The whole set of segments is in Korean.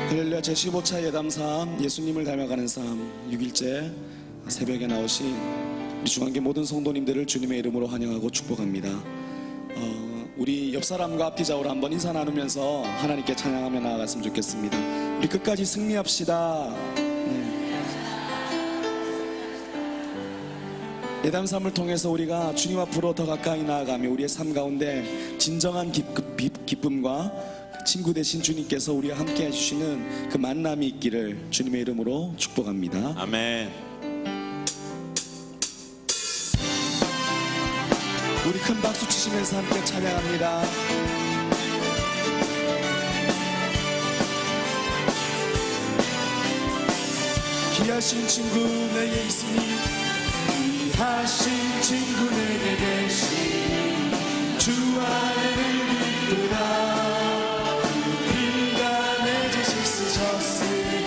할렐루야. 제15차 예담3 예수님을 닮아가는 삶 6일째 새벽에 나오신 우리 중앙계 모든 성도님들을 주님의 이름으로 환영하고 축복합니다. 우리 옆사람과 앞뒤 좌우로 한번 인사 나누면서 하나님께 찬양하며 나아갔으면 좋겠습니다. 우리 끝까지 승리합시다. 예담3을 통해서 우리가 주님 앞으로 더 가까이 나아가며 우리의 삶 가운데 진정한 기쁨과 친구 되신 주님께서 우리와 함께 해주시는 그 만남이 있기를 주님의 이름으로 축복합니다. 아멘. 우리 큰 박수 치시면서 함께 찬양합니다. 귀하신 친구 내게 있으니, 귀하신 친구 내게 계시니 주 안에는 기쁘다. 비가 내게 씻으셨으니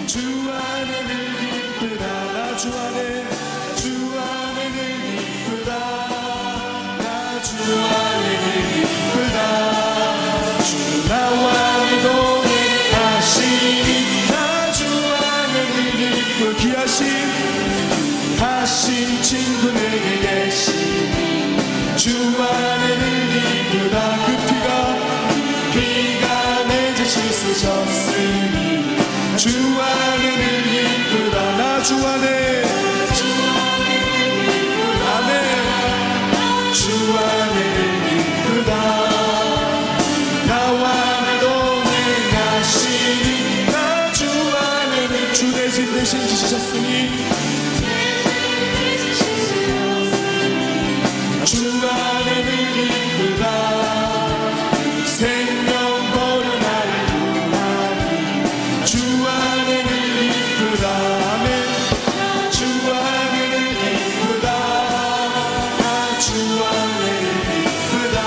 주 안에는 기쁘다. 나 주 안에는 기쁘다. 나 주 안에는 기쁘다. 주 나와 동행하시니 나 주 안에는 기쁘. 귀하신 친구 내게 계시니 주 안에는 기쁘다. 그 피가 내게 씻으셨으니 주 안에는 기쁘다. 나 주 안에 아멘. 주 안에는 기쁘다. 나와 동행하시니 나 주 안에는 주 대신 지시셨으니 주 안에는 기쁘다. 생명 버려 나를 구하니 주 안에는 기쁘다. 아멘. 주 안에는 기쁘다. 나 주 안에는 기쁘다.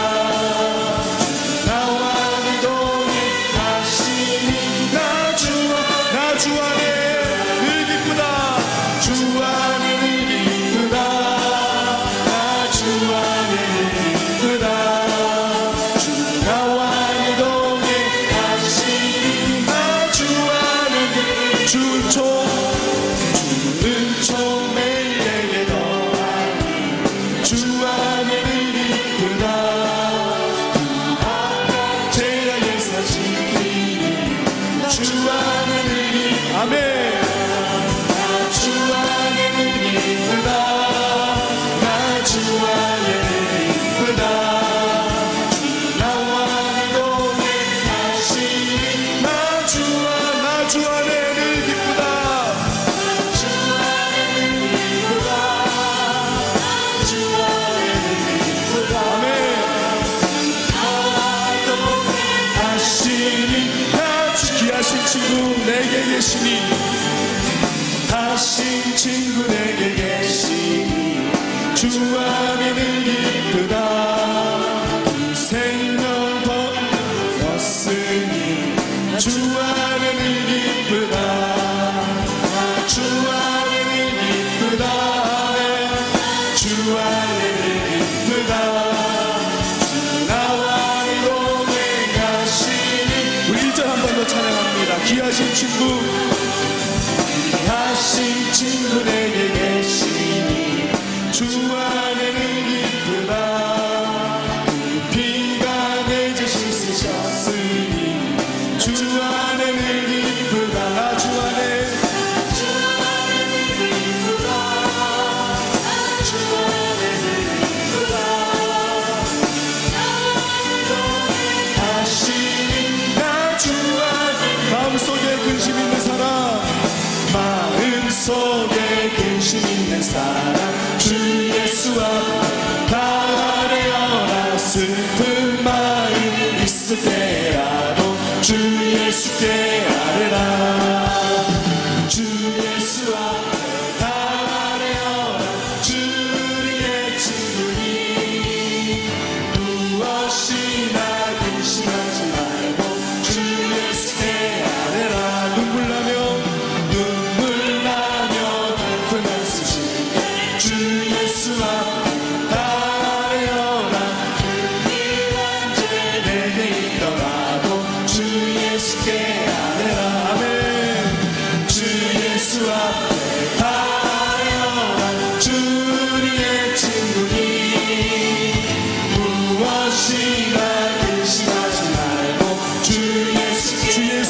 나와 동행하시니 나 주 안에 늘 기쁘다. 주 안에는 기쁘다. 나 주 안에는 기쁘다. 주 나와 동행하시니 나 주 안에는 주는 총 매일 내게 더하니 주 안에는 기쁘다. 제약에서 지키니 주 안에는 아멘. 주 안에는 기쁘다. 나 주 안에는 기쁘다. 나와 동행하시니 나 주 안에는 기쁘다. 주 안에는 기쁘다. 주 안에는 기쁘다. 아멘. 나와 동행하시니 나 귀하신 친구 내게 계시니 하신 친구 내게 계시니 주 안에는 기쁘다. 그 생명 버렸으니 주 안에는 기쁘다. 주 안에는 기쁘다. 주 안에는 기쁘다. 주 나와 동행하시니 우리 1절 한 번 더 찬양합니다. 귀하신 친구 내게 계시니 주 안에는 기쁘다. 그 피가 내게 씻으셨으니 주 안에는 기쁘다. 나 주 안에는 기쁘다. 주 안에는 기쁘다. 하시니 나 주 안에 마음속에 근심 있는 사람, 마음속에 근심 있는 사람 주 예수 앞 바라려라. 슬픈 마음 있을 때라도 주 예수께 아뢰라. 주 예수 앞 바라려라. 주의 친구니 무엇이나 근심하지 말고 주 예수께 아뢰라. 눈물 나며 불만 쓰시네 주 예수 앞 바라려라. 내게 있더라도 주 예수께 아뢰라.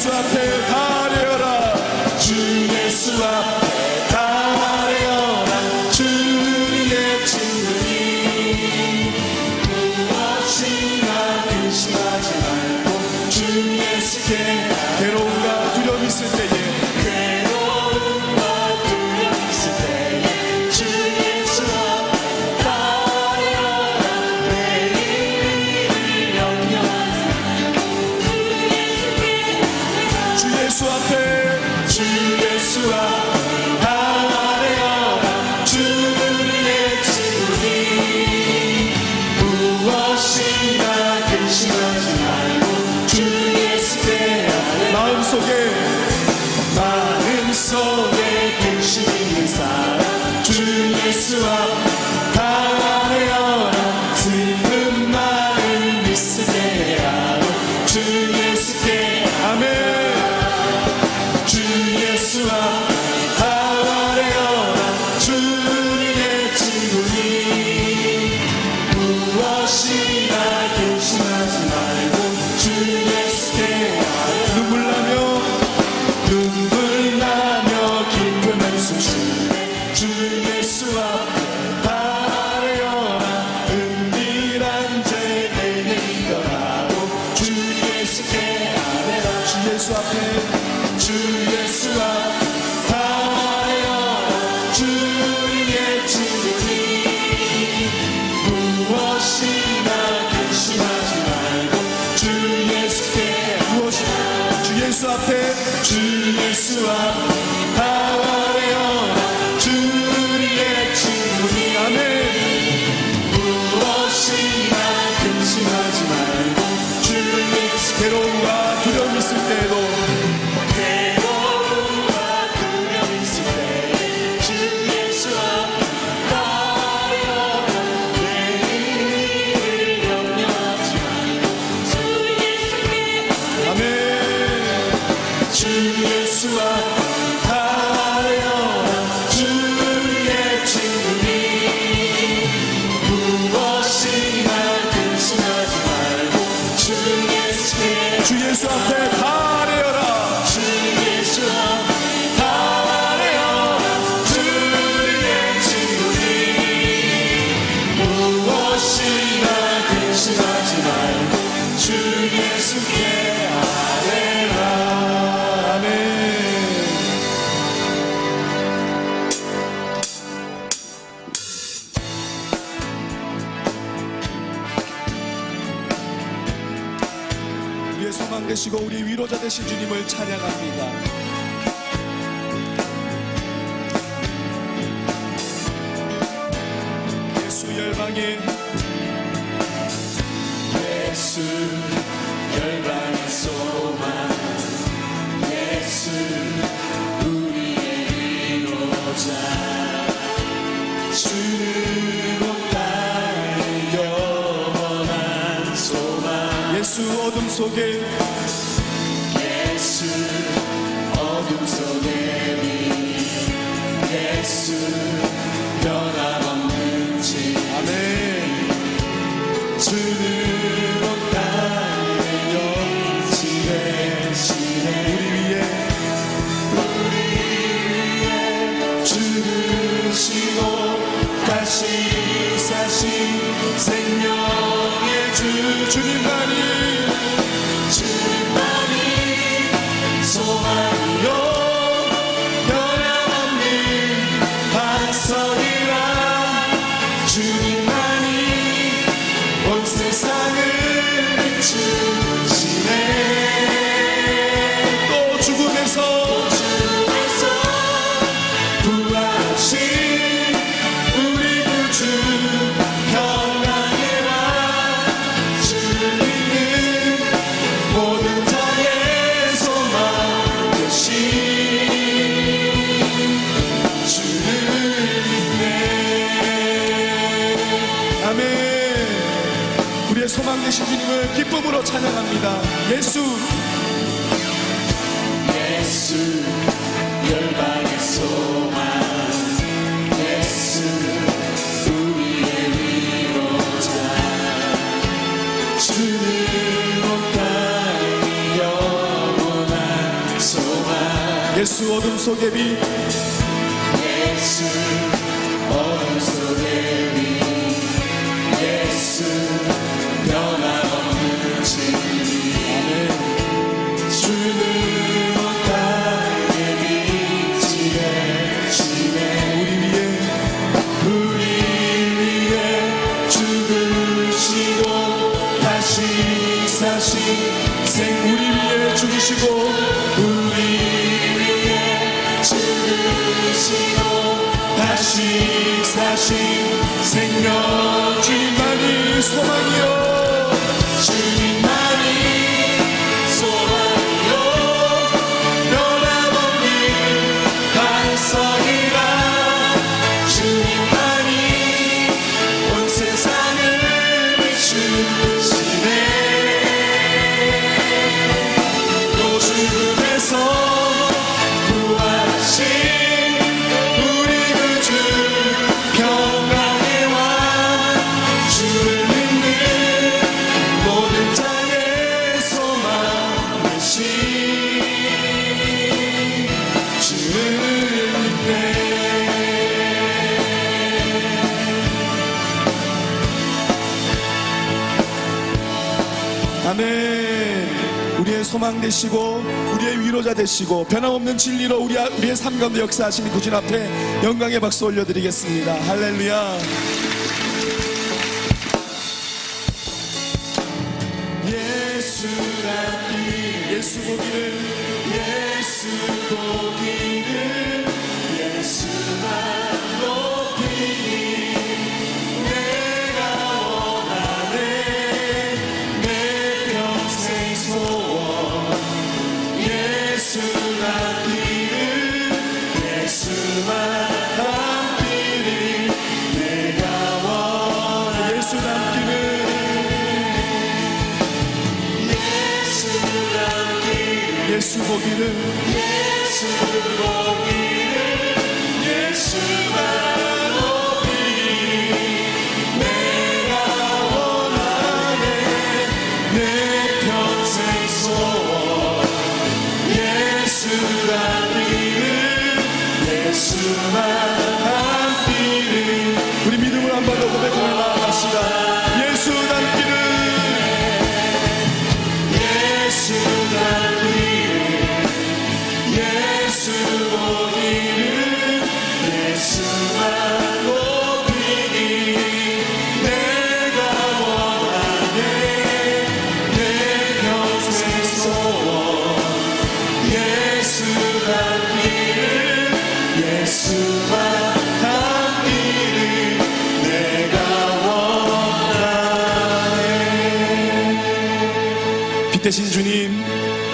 예수 앞에 다 아뢰어라. 주 예수 앞에 다 아뢰어라. 주님의 친구니 무엇이나 근심하지 말고 주 예수께 괴로움과 두려움 있을 때에 마음속에 근심 있는 사람 주 예수 앞 다 아뢰어라. 슬픈 마음 있을 때라도 주 예수께 아멘. 주 예수 앞 다 아뢰어라. 주님의 친구니 무엇이나 근심하지 말고 주 예수께 눈물 나며 깊은 한숨 쉬네. 주 예수 앞에 다 아뢰어라. 은밀한 죄 내게 믿어라고 주 예수께 아뢰라. 주 예수 앞에 주 예수 앞 다 아뢰어라. 주님의 친구니 무엇이나 근심하지 말고 주 예수께 주 예수 앞에 주 예수 앞 다 아뢰어라. 주님의 친구니 아멘. 무엇이나 근심하지 말고 주 예수 괴로움과 두려움 있을 때에도 주 예수 앞 다 아뢰어라. 내일을 염려하지 말고 주 예수께 아멘. 주 예수 앞 다 아뢰어라. 주의 친구니 무엇이나 근심하지 말고 주 예수께 주 예수 앞에 다 아뢰어라. 주 예수 앞 다 아뢰어라. 주의 친구니 무엇이나 근심하지 말고 주 예수께 아뢰라. 아멘. 우리의 소망 되시고 우리 위로자 되신 주님을 찬양합니다. 예수 열방의 예수 열방의 소망 예수 우리의 위로자 주는 온 땅의 영원한 소망 예수 어둠 속에 예수 어둠 속에 빛 예수 변함없는 진 아멘. 주는 온 땅의 영지 되시네. 우리 위에 죽으시고 다시 사신 생명의 주 주님만이 소망이요 변함없는 반석이라 주님만이 온 세상을 비추시네. 또 죽음에서 부활하신 우리 구주 평강의 왕 주를 믿는 모든 자의 소망 되신 주를 믿네. 아멘. 우리의 소망 되신 주님을 기쁨으로 찬양합니다. 예수 열방의 소망 예수 우리의 위로자 주는 온 땅의 영원한 예수 어둠 속의 빛, 예수 어둠 속의 빛, 예수 변함없는 진리. 아멘. 주는 온 땅에 빛이 되시네. 우리 위해 죽으시고 다시 사신 생. 우리 위해 죽으시고 우리 위해 죽으시고 다시 사신 생명. 주님만이 소망이요, 주님만이 소망이요 변함없는 반석이라. 주님만이 온 세상을 비추시네. 또 죽음에서 구하신 우리 구주 평강의 왕. 주를 믿는 모든 자의 소망이신 주를 믿네. 아멘. 우리의 소망 되시고 우리의 위로자 되시고 변함없는 진리로 우리의 삶 가운데 역사하시는 그 주님 앞에 영광의 박수 올려드리겠습니다. 할렐루야. 예수란 길, 예수 보기를, 예수 보기를, 예수만 높이니 내가 원하네. 내 평생 소원. 예수란 길을, 예수만 담기를 내가 원하네. 예수 닮기를, 예수란 길, 예수 보기를, 예수 보기를, 예수만 높이니 내가 원하네. 내 평생 소원. 예수란 길을, 예수만 담기를. 우리 믿음을 한 번 더 고백하며 나아갑시다. 예수 닮기를, 예수란 길을, 예수 보기를, 예수만 높이니 내가 원하네. 내 평생 소원. 예수란 길을, 예수만 담기를 내가 원하네. 빛 대신 주님,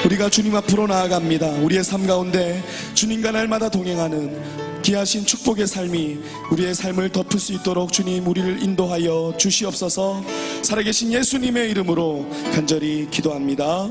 우리가 주님 앞으로 나아갑니다. 우리의 삶 가운데 주님과 날마다 동행하는 귀하신 축복의 삶이 우리의 삶을 덮을 수 있도록 주님 우리를 인도하여 주시옵소서. 살아계신 예수님의 이름으로 간절히 기도합니다.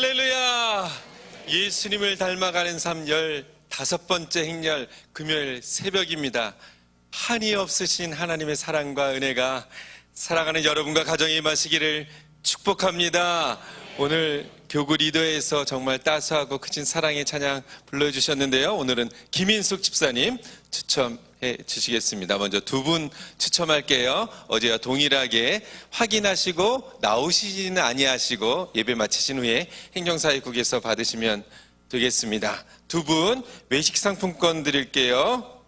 할렐루야! 예수님을 닮아가는 삶 15번째 행렬 금요일 새벽입니다. 한이 없으신 하나님의 사랑과 은혜가 사랑하는 여러분과 가정에 임하시기를 축복합니다. 오늘 교구 리더에서 정말 따스하고 크신 사랑의 찬양 불러주셨는데요. 오늘은 김인숙 집사님 추첨해 주시겠습니다. 먼저 두 분 추첨할게요. 어제와 동일하게 확인하시고 나오시지는 아니하시고 예배 마치신 후에 행정사회국에서 받으시면 되겠습니다. 두 분 외식 상품권 드릴게요.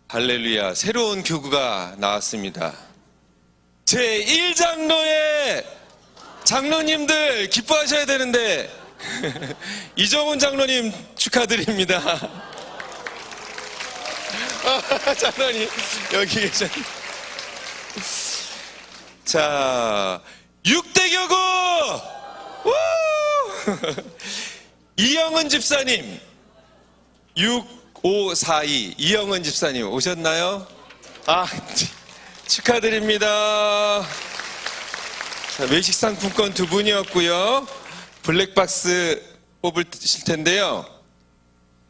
할렐루야, 새로운 교구가 나왔습니다. 제1장로의 장로님들 기뻐하셔야 되는데 이정훈 장로님 축하드립니다. 장로님 여기 계셔. 자, 6대 교구 이영은 집사님 6542 이영은 집사님 오셨나요? 축하드립니다. 자, 외식 상품권 두 분이었고요. 블랙박스 뽑으실 텐데요.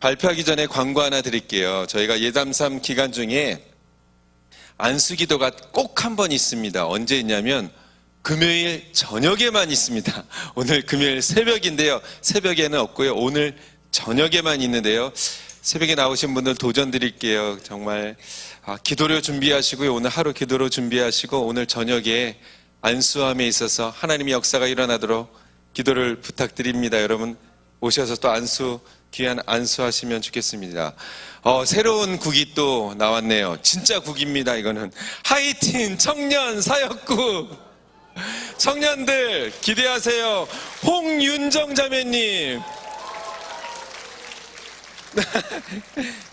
발표하기 전에 광고 하나 드릴게요. 저희가 예담삼 기간 중에 안수기도가 꼭 한 번 있습니다. 언제 있냐면 금요일 저녁에만 있습니다. 오늘 금요일 새벽인데요. 새벽에는 없고요. 오늘 저녁에만 있는데요. 새벽에 나오신 분들 도전 드릴게요. 정말 기도로 준비하시고요. 오늘 하루 기도로 준비하시고 오늘 저녁에 안수함에 있어서 하나님의 역사가 일어나도록 기도를 부탁드립니다. 여러분 오셔서 또 귀한 안수하시면 좋겠습니다. 새로운 국이 또 나왔네요. 진짜 국입니다. 이거는 하이틴 청년 사역국 청년들 기대하세요. 홍윤정 자매님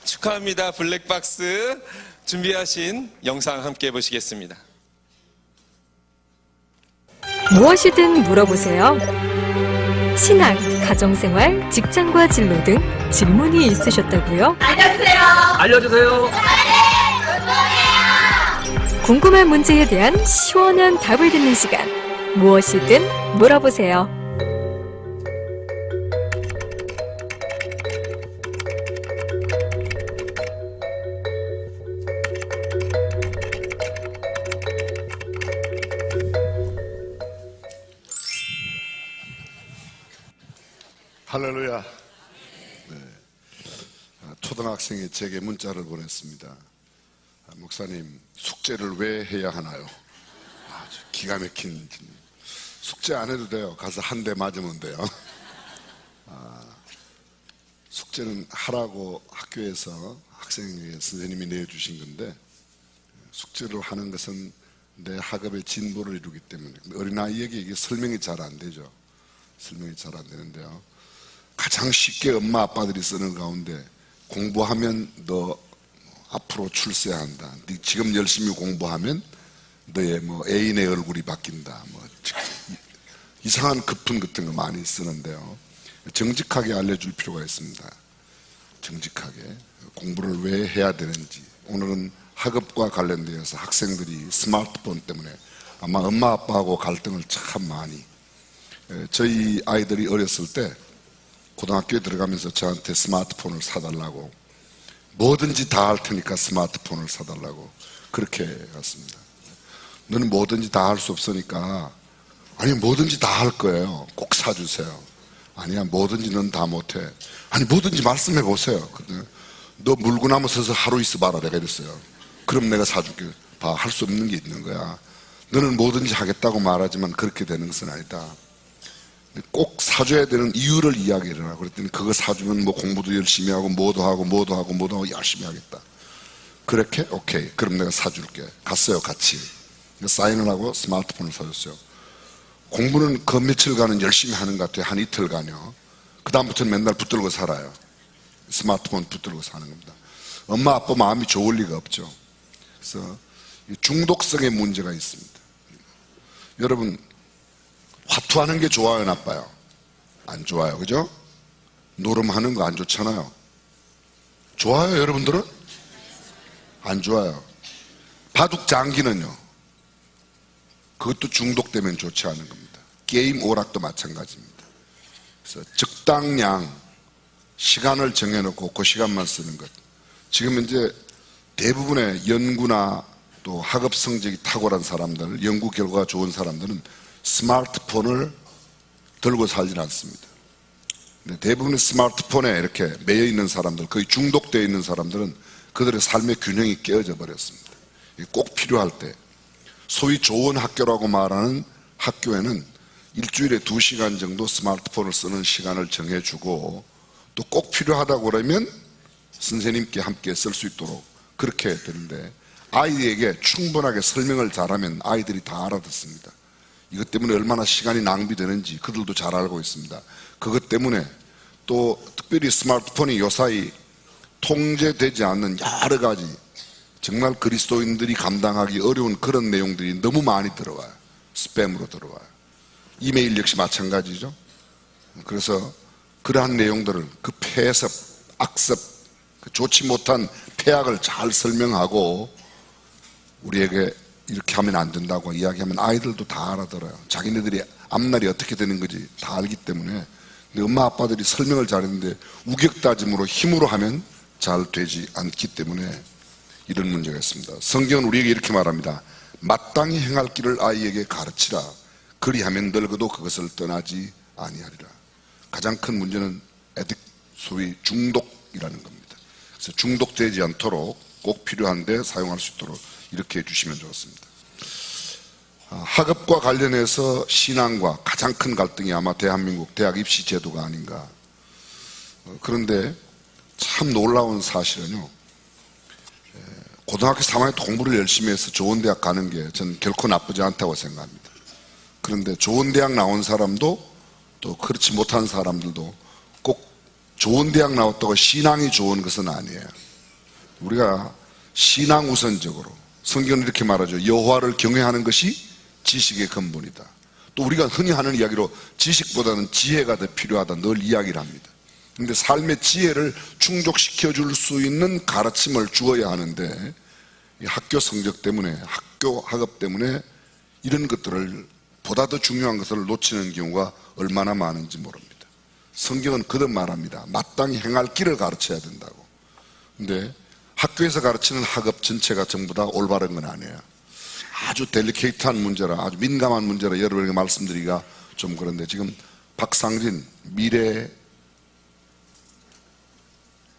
축하합니다. 블랙박스 준비하신 영상 함께 보시겠습니다. 무엇이든 물어보세요. 신앙, 가정생활, 직장과 진로 등 질문이 있으셨다고요? 알려주세요. 궁금한 문제에 대한 시원한 답을 듣는 시간. 무엇이든 물어보세요. 할렐루야. 네. 초등학생이 제게 문자를 보냈습니다. 목사님, 숙제를 왜 해야 하나요? 아주 기가 막힌 질문. 숙제 안 해도 돼요. 가서 한 대 맞으면 돼요. 숙제는 하라고 학교에서 학생에게 선생님이 내주신 건데 숙제를 하는 것은 내 학업의 진보를 이루기 때문에 어린아이에게 이게 설명이 잘 안 되죠. 설명이 잘 안 되는데요. 가장 쉽게 엄마 아빠들이 쓰는 가운데 공부하면 너 앞으로 출세해야 한다. 네 지금 열심히 공부하면 너의 애인의 얼굴이 바뀐다. 이상한 급품 같은 거 많이 쓰는데요. 정직하게 알려줄 필요가 있습니다. 정직하게 공부를 왜 해야 되는지. 오늘은 학업과 관련되어서 학생들이 스마트폰 때문에 아마 엄마 아빠하고 갈등을 참 많이. 저희 아이들이 어렸을 때 고등학교에 들어가면서 저한테 스마트폰을 사달라고, 뭐든지 다 할 테니까 스마트폰을 사달라고 그렇게 갔습니다. 너는 뭐든지 다 할 수 없으니까, 아니 뭐든지 다 할 거예요. 꼭 사주세요. 아니야, 뭐든지 넌 다 못해. 아니 뭐든지 말씀해 보세요. 너 물구나무 서서 하루 있어봐라 내가 이랬어요. 그럼 내가 사줄게. 봐, 할 수 없는 게 있는 거야. 너는 뭐든지 하겠다고 말하지만 그렇게 되는 것은 아니다. 꼭 사줘야 되는 이유를 이야기를 하고 그랬더니 그거 사주면 공부도 열심히 하고 뭐도 하고 열심히 하겠다. 그렇게? 오케이, 그럼 내가 사줄게. 갔어요. 같이 사인을 하고 스마트폰을 사줬어요. 공부는 그 며칠간은 열심히 하는 것 같아요. 한 이틀간요. 그 다음부터는 맨날 붙들고 살아요. 스마트폰 붙들고 사는 겁니다. 엄마 아빠 마음이 좋을 리가 없죠. 그래서 중독성의 문제가 있습니다. 여러분, 화투하는 게 좋아요, 나빠요? 안 좋아요, 그죠? 노름하는 거 안 좋잖아요. 좋아요, 여러분들은? 안 좋아요. 바둑 장기는요, 그것도 중독되면 좋지 않은 겁니다. 게임 오락도 마찬가지입니다. 그래서 적당량 시간을 정해놓고 그 시간만 쓰는 것. 지금 이제 대부분의 연구나 또 학업 성적이 탁월한 사람들, 연구 결과가 좋은 사람들은 스마트폰을 들고 살지 않습니다. 근데 대부분의 스마트폰에 이렇게 매여 있는 사람들, 거의 중독되어 있는 사람들은 그들의 삶의 균형이 깨어져 버렸습니다. 꼭 필요할 때, 소위 좋은 학교라고 말하는 학교에는 일주일에 2시간 정도 스마트폰을 쓰는 시간을 정해주고 또 꼭 필요하다고 그러면 선생님께 함께 쓸 수 있도록 그렇게 되는데, 아이에게 충분하게 설명을 잘하면 아이들이 다 알아듣습니다. 이것 때문에 얼마나 시간이 낭비되는지 그들도 잘 알고 있습니다. 그것 때문에 또 특별히 스마트폰이 요사이 통제되지 않는 여러 가지 정말 그리스도인들이 감당하기 어려운 그런 내용들이 너무 많이 들어와요. 스팸으로 들어와요. 이메일 역시 마찬가지죠. 그래서 그러한 내용들을 그 폐습, 악습, 그 좋지 못한 폐악을 잘 설명하고 우리에게 이렇게 하면 안 된다고 이야기하면 아이들도 다 알아들어요. 자기네들이 앞날이 어떻게 되는 건지 다 알기 때문에. 근데 엄마 아빠들이 설명을 잘했는데 우격다짐으로 힘으로 하면 잘 되지 않기 때문에 이런 문제가 있습니다. 성경은 우리에게 이렇게 말합니다. 마땅히 행할 길을 아이에게 가르치라. 그리하면 늙어도 그것을 떠나지 아니하리라. 가장 큰 문제는 소위 중독이라는 겁니다. 그래서 중독되지 않도록 꼭 필요한데 사용할 수 있도록 이렇게 해주시면 좋습니다. 학업과 관련해서 신앙과 가장 큰 갈등이 아마 대한민국 대학 입시 제도가 아닌가. 그런데 참 놀라운 사실은요, 고등학교 3학년 공부를 열심히 해서 좋은 대학 가는 게 저는 결코 나쁘지 않다고 생각합니다. 그런데 좋은 대학 나온 사람도 또 그렇지 못한 사람들도 꼭 좋은 대학 나왔다고 신앙이 좋은 것은 아니에요. 우리가 신앙 우선적으로, 성경은 이렇게 말하죠. 여호와를 경외하는 것이 지식의 근본이다. 또 우리가 흔히 하는 이야기로 지식보다는 지혜가 더 필요하다 늘 이야기를 합니다. 그런데 삶의 지혜를 충족시켜 줄 수 있는 가르침을 주어야 하는데 이 학교 성적 때문에, 학교 학업 때문에 이런 것들을 보다 더 중요한 것을 놓치는 경우가 얼마나 많은지 모릅니다. 성경은 그듯 말합니다. 마땅히 행할 길을 가르쳐야 된다고. 근데 학교에서 가르치는 학업 전체가 전부 다 올바른 건 아니에요. 아주 델리케이트한 문제라, 아주 민감한 문제라 여러분에게 말씀드리기가 좀 그런데, 지금 박상진 미래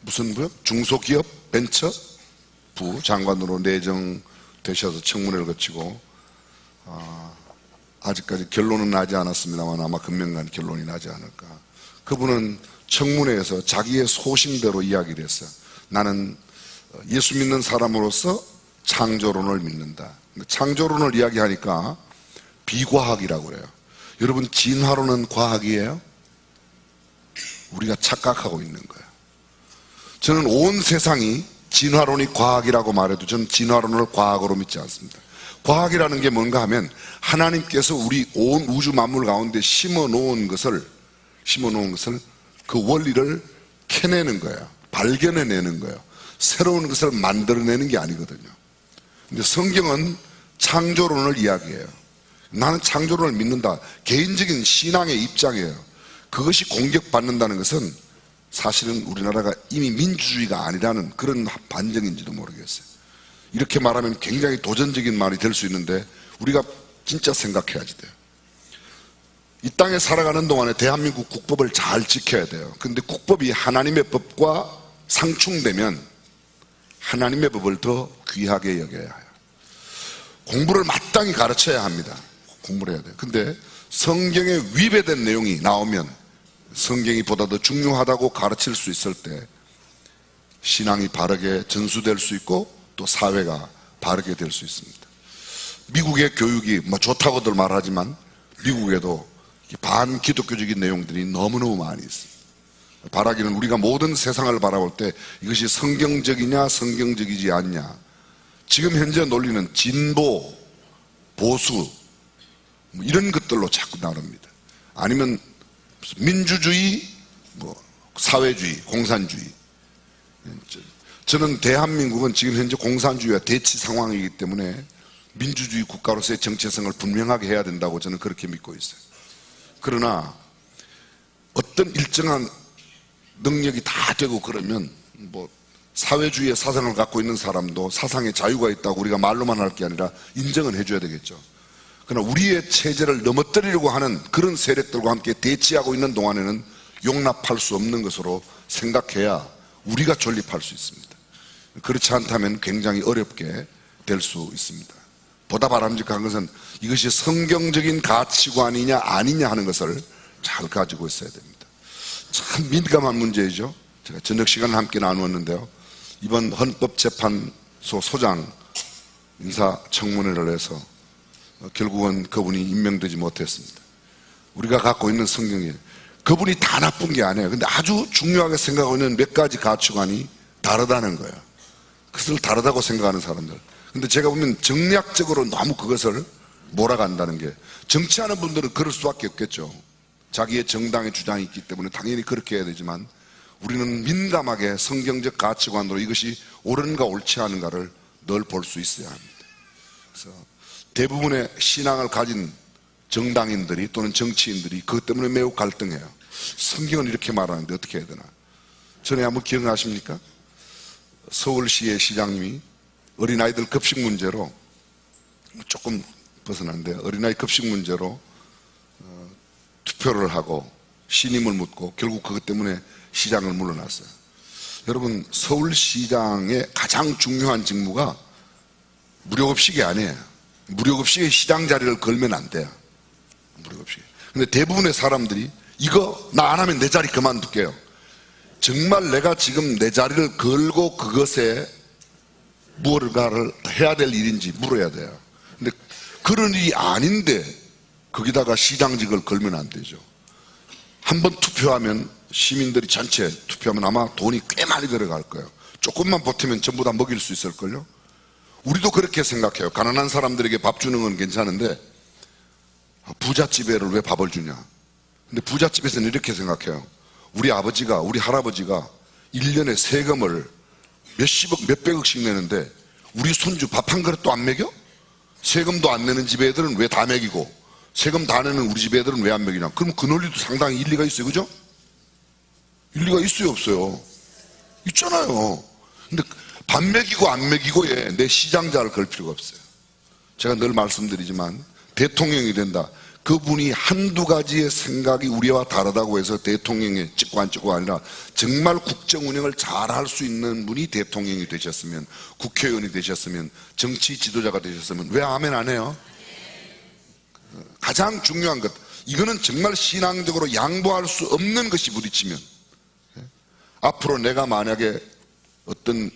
무슨 부요? 중소기업 벤처부 장관으로 내정되셔서 청문회를 거치고 아직까지 결론은 나지 않았습니다만 아마 금년간 결론이 나지 않을까. 그분은 청문회에서 자기의 소신대로 이야기를 했어요. 나는 예수 믿는 사람으로서 창조론을 믿는다. 창조론을 이야기하니까 비과학이라고 그래요. 여러분, 진화론은 과학이에요? 우리가 착각하고 있는 거예요. 저는 온 세상이 진화론이 과학이라고 말해도 저는 진화론을 과학으로 믿지 않습니다. 과학이라는 게 뭔가 하면 하나님께서 우리 온 우주 만물 가운데 심어 놓은 것을 그 원리를 캐내는 거예요. 발견해내는 거예요. 새로운 것을 만들어내는 게 아니거든요. 근데 성경은 창조론을 이야기해요. 나는 창조론을 믿는다. 개인적인 신앙의 입장이에요. 그것이 공격받는다는 것은 사실은 우리나라가 이미 민주주의가 아니라는 그런 반증인지도 모르겠어요. 이렇게 말하면 굉장히 도전적인 말이 될 수 있는데 우리가 진짜 생각해야지 돼요. 이 땅에 살아가는 동안에 대한민국 국법을 잘 지켜야 돼요. 근데 국법이 하나님의 법과 상충되면 하나님의 법을 더 귀하게 여겨야 해요. 공부를 마땅히 가르쳐야 합니다. 공부를 해야 돼요. 근데 성경에 위배된 내용이 나오면 성경이 보다 더 중요하다고 가르칠 수 있을 때 신앙이 바르게 전수될 수 있고 또 사회가 바르게 될 수 있습니다. 미국의 교육이 좋다고들 말하지만 미국에도 반기독교적인 내용들이 너무너무 많이 있습니다. 바라기는 우리가 모든 세상을 바라볼 때 이것이 성경적이냐 성경적이지 않냐, 지금 현재 논리는 진보, 보수 이런 것들로 자꾸 나눕니다. 아니면 민주주의, 사회주의, 공산주의. 저는 대한민국은 지금 현재 공산주의와 대치 상황이기 때문에 민주주의 국가로서의 정체성을 분명하게 해야 된다고 저는 그렇게 믿고 있어요. 그러나 어떤 일정한 능력이 다 되고 그러면 뭐 사회주의의 사상을 갖고 있는 사람도 사상의 자유가 있다고 우리가 말로만 할 게 아니라 인정은 해줘야 되겠죠. 그러나 우리의 체제를 넘어뜨리려고 하는 그런 세력들과 함께 대치하고 있는 동안에는 용납할 수 없는 것으로 생각해야 우리가 존립할 수 있습니다. 그렇지 않다면 굉장히 어렵게 될 수 있습니다. 보다 바람직한 것은 이것이 성경적인 가치관이냐 아니냐 하는 것을 잘 가지고 있어야 됩니다. 참 민감한 문제이죠. 제가 저녁 시간을 함께 나누었는데요. 이번 헌법재판소 소장 인사청문회를 해서 결국은 그분이 임명되지 못했습니다. 우리가 갖고 있는 성경에 그분이 다 나쁜 게 아니에요. 근데 아주 중요하게 생각하고 있는 몇 가지 가치관이 다르다는 거예요. 그것을 다르다고 생각하는 사람들. 근데 제가 보면 정략적으로 너무 그것을 몰아간다는 게, 정치하는 분들은 그럴 수밖에 없겠죠. 자기의 정당의 주장이 있기 때문에 당연히 그렇게 해야 되지만 우리는 민감하게 성경적 가치관으로 이것이 옳은가 옳지 않은가를 늘 볼 수 있어야 합니다. 그래서 대부분의 신앙을 가진 정당인들이 또는 정치인들이 그것 때문에 매우 갈등해요. 성경은 이렇게 말하는데 어떻게 해야 되나. 전에 한번 기억나십니까? 서울시의 시장님이 어린아이들 급식 문제로, 조금 벗어난데 어린아이 급식 문제로 투표를 하고 신임을 묻고 결국 그것 때문에 시장을 물러났어요. 여러분, 서울시장의 가장 중요한 직무가 무료급식이 아니에요. 무료급식에 시장 자리를 걸면 안 돼요. 무료급식. 근데 대부분의 사람들이 이거 나 안 하면 내 자리 그만둘게요. 정말 내가 지금 내 자리를 걸고 그것에 무언가를 해야 될 일인지 물어야 돼요. 근데 그런 일이 아닌데 거기다가 시장직을 걸면 안 되죠. 한번 투표하면, 시민들이 전체 투표하면 아마 돈이 꽤 많이 들어갈 거예요. 조금만 버티면 전부 다 먹일 수 있을걸요. 우리도 그렇게 생각해요. 가난한 사람들에게 밥 주는 건 괜찮은데 부잣집애를 왜 밥을 주냐. 근데 부잣집에서는 이렇게 생각해요. 우리 아버지가, 우리 할아버지가 1년에 세금을 몇십억, 몇백억씩 내는데 우리 손주 밥 한 그릇도 안 먹여? 세금도 안 내는 집 애들은 왜 다 먹이고 세금 다 내는 우리 집 애들은 왜 안 먹이냐. 그럼 그 논리도 상당히 일리가 있어요. 그죠? 일리가 있어요, 없어요? 있잖아요. 근데 밥 먹이고 안 먹이고에 내 시장자를 걸 필요가 없어요. 제가 늘 말씀드리지만 대통령이 된다. 그분이 한두 가지의 생각이 우리와 다르다고 해서 대통령이 찍고 안 찍고가 아니라 정말 국정 운영을 잘 할 수 있는 분이 대통령이 되셨으면, 국회의원이 되셨으면, 정치 지도자가 되셨으면 왜 아멘 안 해요? 가장 중요한 것, 이거는 정말 신앙적으로 양보할 수 없는 것이 부딪히면, 앞으로 내가 만약에 어떤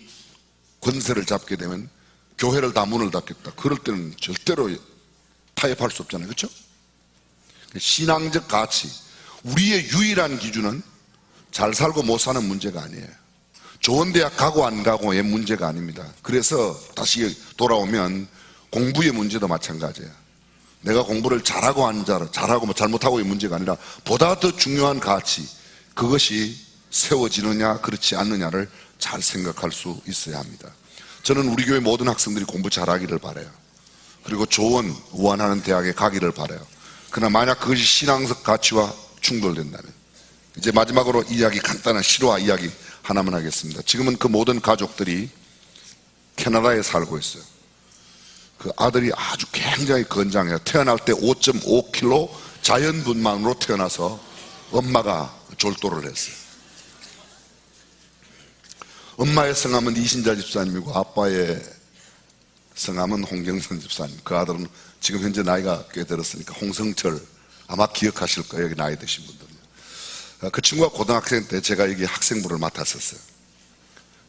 권세를 잡게 되면 교회를 다 문을 닫겠다. 그럴 때는 절대로 타협할 수 없잖아요. 그렇죠? 신앙적 가치, 우리의 유일한 기준은 잘 살고 못 사는 문제가 아니에요. 좋은 대학 가고 안 가고의 문제가 아닙니다. 그래서 다시 돌아오면 공부의 문제도 마찬가지예요. 내가 공부를 잘하고 안 잘하고 잘못하고의 문제가 아니라 보다 더 중요한 가치, 그것이 세워지느냐 그렇지 않느냐를 잘 생각할 수 있어야 합니다. 저는 우리 교회 모든 학생들이 공부 잘하기를 바라요. 그리고 좋은 우환하는 대학에 가기를 바라요. 그러나 만약 그것이 신앙적 가치와 충돌된다면, 이제 마지막으로 이야기, 간단한 실화 이야기 하나만 하겠습니다. 지금은 그 모든 가족들이 캐나다에 살고 있어요. 그 아들이 아주 굉장히 건장해요. 태어날 때 5.5kg 자연분만으로 태어나서 엄마가 졸도를 했어요. 엄마의 성함은 이신자 집사님이고 아빠의 성함은 홍경선 집사님. 그 아들은 지금 현재 나이가 꽤 들었으니까 홍성철, 아마 기억하실 거예요. 여기 나이 드신 분들은. 그 친구가 고등학생 때 제가 여기 학생부를 맡았었어요.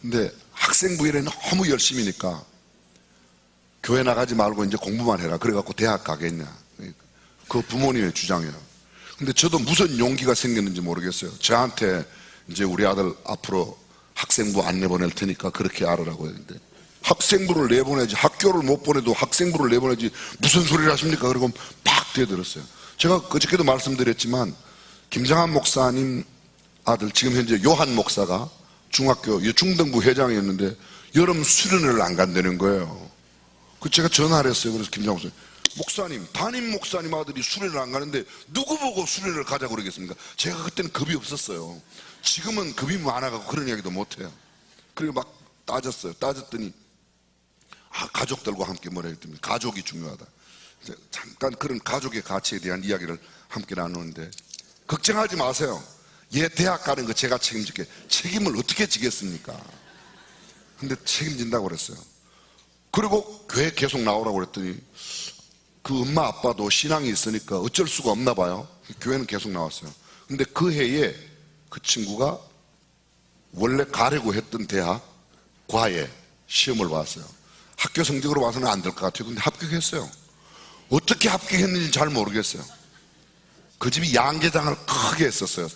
근데 학생부 일에 너무 열심히니까 교회 나가지 말고 이제 공부만 해라. 그래갖고 대학 가겠냐. 그 부모님의 주장이에요. 근데 저도 무슨 용기가 생겼는지 모르겠어요. 저한테 이제 우리 아들 앞으로 학생부 안 내보낼 테니까 그렇게 알으라고 했는데, 학생부를 내보내지, 학교를 못 보내도 학생부를 내보내지 무슨 소리를 하십니까? 그리고 막 대들었어요. 제가 그저께도 말씀드렸지만 김장한 목사님 아들, 지금 현재 요한 목사가 중학교 중등부 회장이었는데 여름 수련회를 안 간다는 거예요. 그 제가 전화를 했어요. 그래서 김장한 목사님, 목사님, 담임 목사님 아들이 수련을 안 가는데 누구 보고 수련을 가자고 그러겠습니까? 제가 그때는 겁이 없었어요. 지금은 겁이 많아가지고 그런 이야기도 못해요. 그리고 막 따졌어요. 따졌더니 가족들과 함께 뭐라 했더니 가족이 중요하다. 잠깐 그런 가족의 가치에 대한 이야기를 함께 나누는데, 걱정하지 마세요. 얘 대학 가는 거 제가 책임질게. 책임을 어떻게 지겠습니까? 근데 책임진다고 그랬어요. 그리고 교회 계속 나오라고 그랬더니 그 엄마 아빠도 신앙이 있으니까 어쩔 수가 없나 봐요. 교회는 계속 나왔어요. 근데 그 해에 그 친구가 원래 가려고 했던 대학 과외 시험을 봤어요. 학교 성적으로 봐서는 안 될 것 같아요. 근데 합격했어요. 어떻게 합격했는지 잘 모르겠어요. 그 집이 양계장을 크게 했었어요.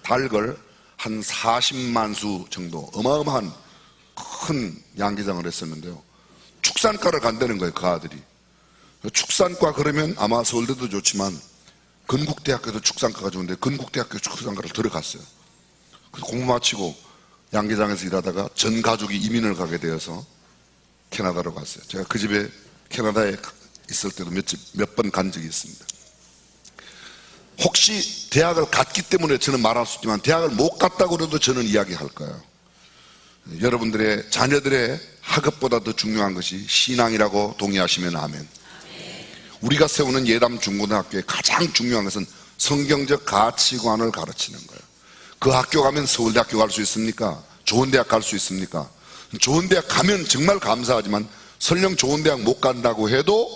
닭을 한 40만 수 정도 어마어마한 큰 양계장을 했었는데요. 축산과를 간다는 거예요, 그 아들이. 축산과 그러면 아마 서울대도 좋지만 건국대학교도 축산과가 좋은데 건국대학교 축산과를 들어갔어요. 그래서 공부 마치고 양계장에서 일하다가 전 가족이 이민을 가게 되어서 캐나다로 갔어요. 제가 그 집에 캐나다에 있을 때도 몇 번 간 적이 있습니다. 혹시 대학을 갔기 때문에 저는 말할 수 있지만 대학을 못 갔다고 해도 저는 이야기할 거예요. 여러분들의 자녀들의 학업보다 더 중요한 것이 신앙이라고 동의하시면 아멘. 우리가 세우는 예담 중고등학교의 가장 중요한 것은 성경적 가치관을 가르치는 거예요. 그 학교 가면 서울대학교 갈 수 있습니까? 좋은 대학 갈 수 있습니까? 좋은 대학 가면 정말 감사하지만 설령 좋은 대학 못 간다고 해도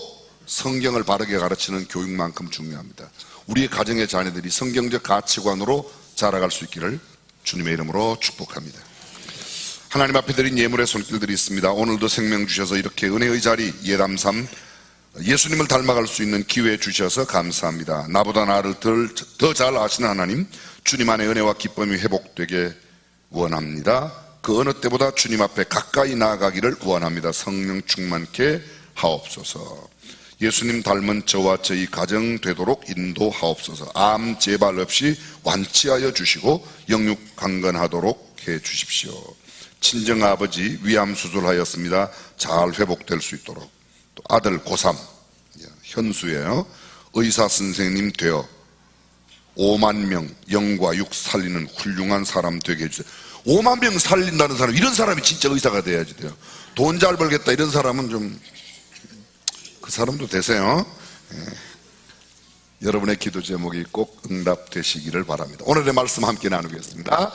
성경을 바르게 가르치는 교육만큼 중요합니다. 우리의 가정의 자녀들이 성경적 가치관으로 자라갈 수 있기를 주님의 이름으로 축복합니다. 하나님 앞에 드린 예물의 손길들이 있습니다. 오늘도 생명 주셔서 이렇게 은혜의 자리 예담3 예수님을 닮아갈 수 있는 기회 주셔서 감사합니다. 나보다 나를 더 잘 아시는 하나님, 주님 안에 은혜와 기쁨이 회복되게 원합니다. 그 어느 때보다 주님 앞에 가까이 나아가기를 원합니다. 성령 충만케 하옵소서. 예수님 닮은 저와 저희 가정 되도록 인도하옵소서. 암 재발 없이 완치하여 주시고 영육 강건하도록 해 주십시오. 친정 아버지 위암 수술하였습니다. 잘 회복될 수 있도록. 또 아들 고3 현수예요. 의사 선생님 되어 5만 명 영과 육 살리는 훌륭한 사람 되게 해주세요. 5만 명 살린다는 사람, 이런 사람이 진짜 의사가 돼야지 돼요. 돈 잘 벌겠다 이런 사람은 좀 그 사람도 되세요. 여러분의 기도 제목이 꼭 응답되시기를 바랍니다. 오늘의 말씀 함께 나누겠습니다.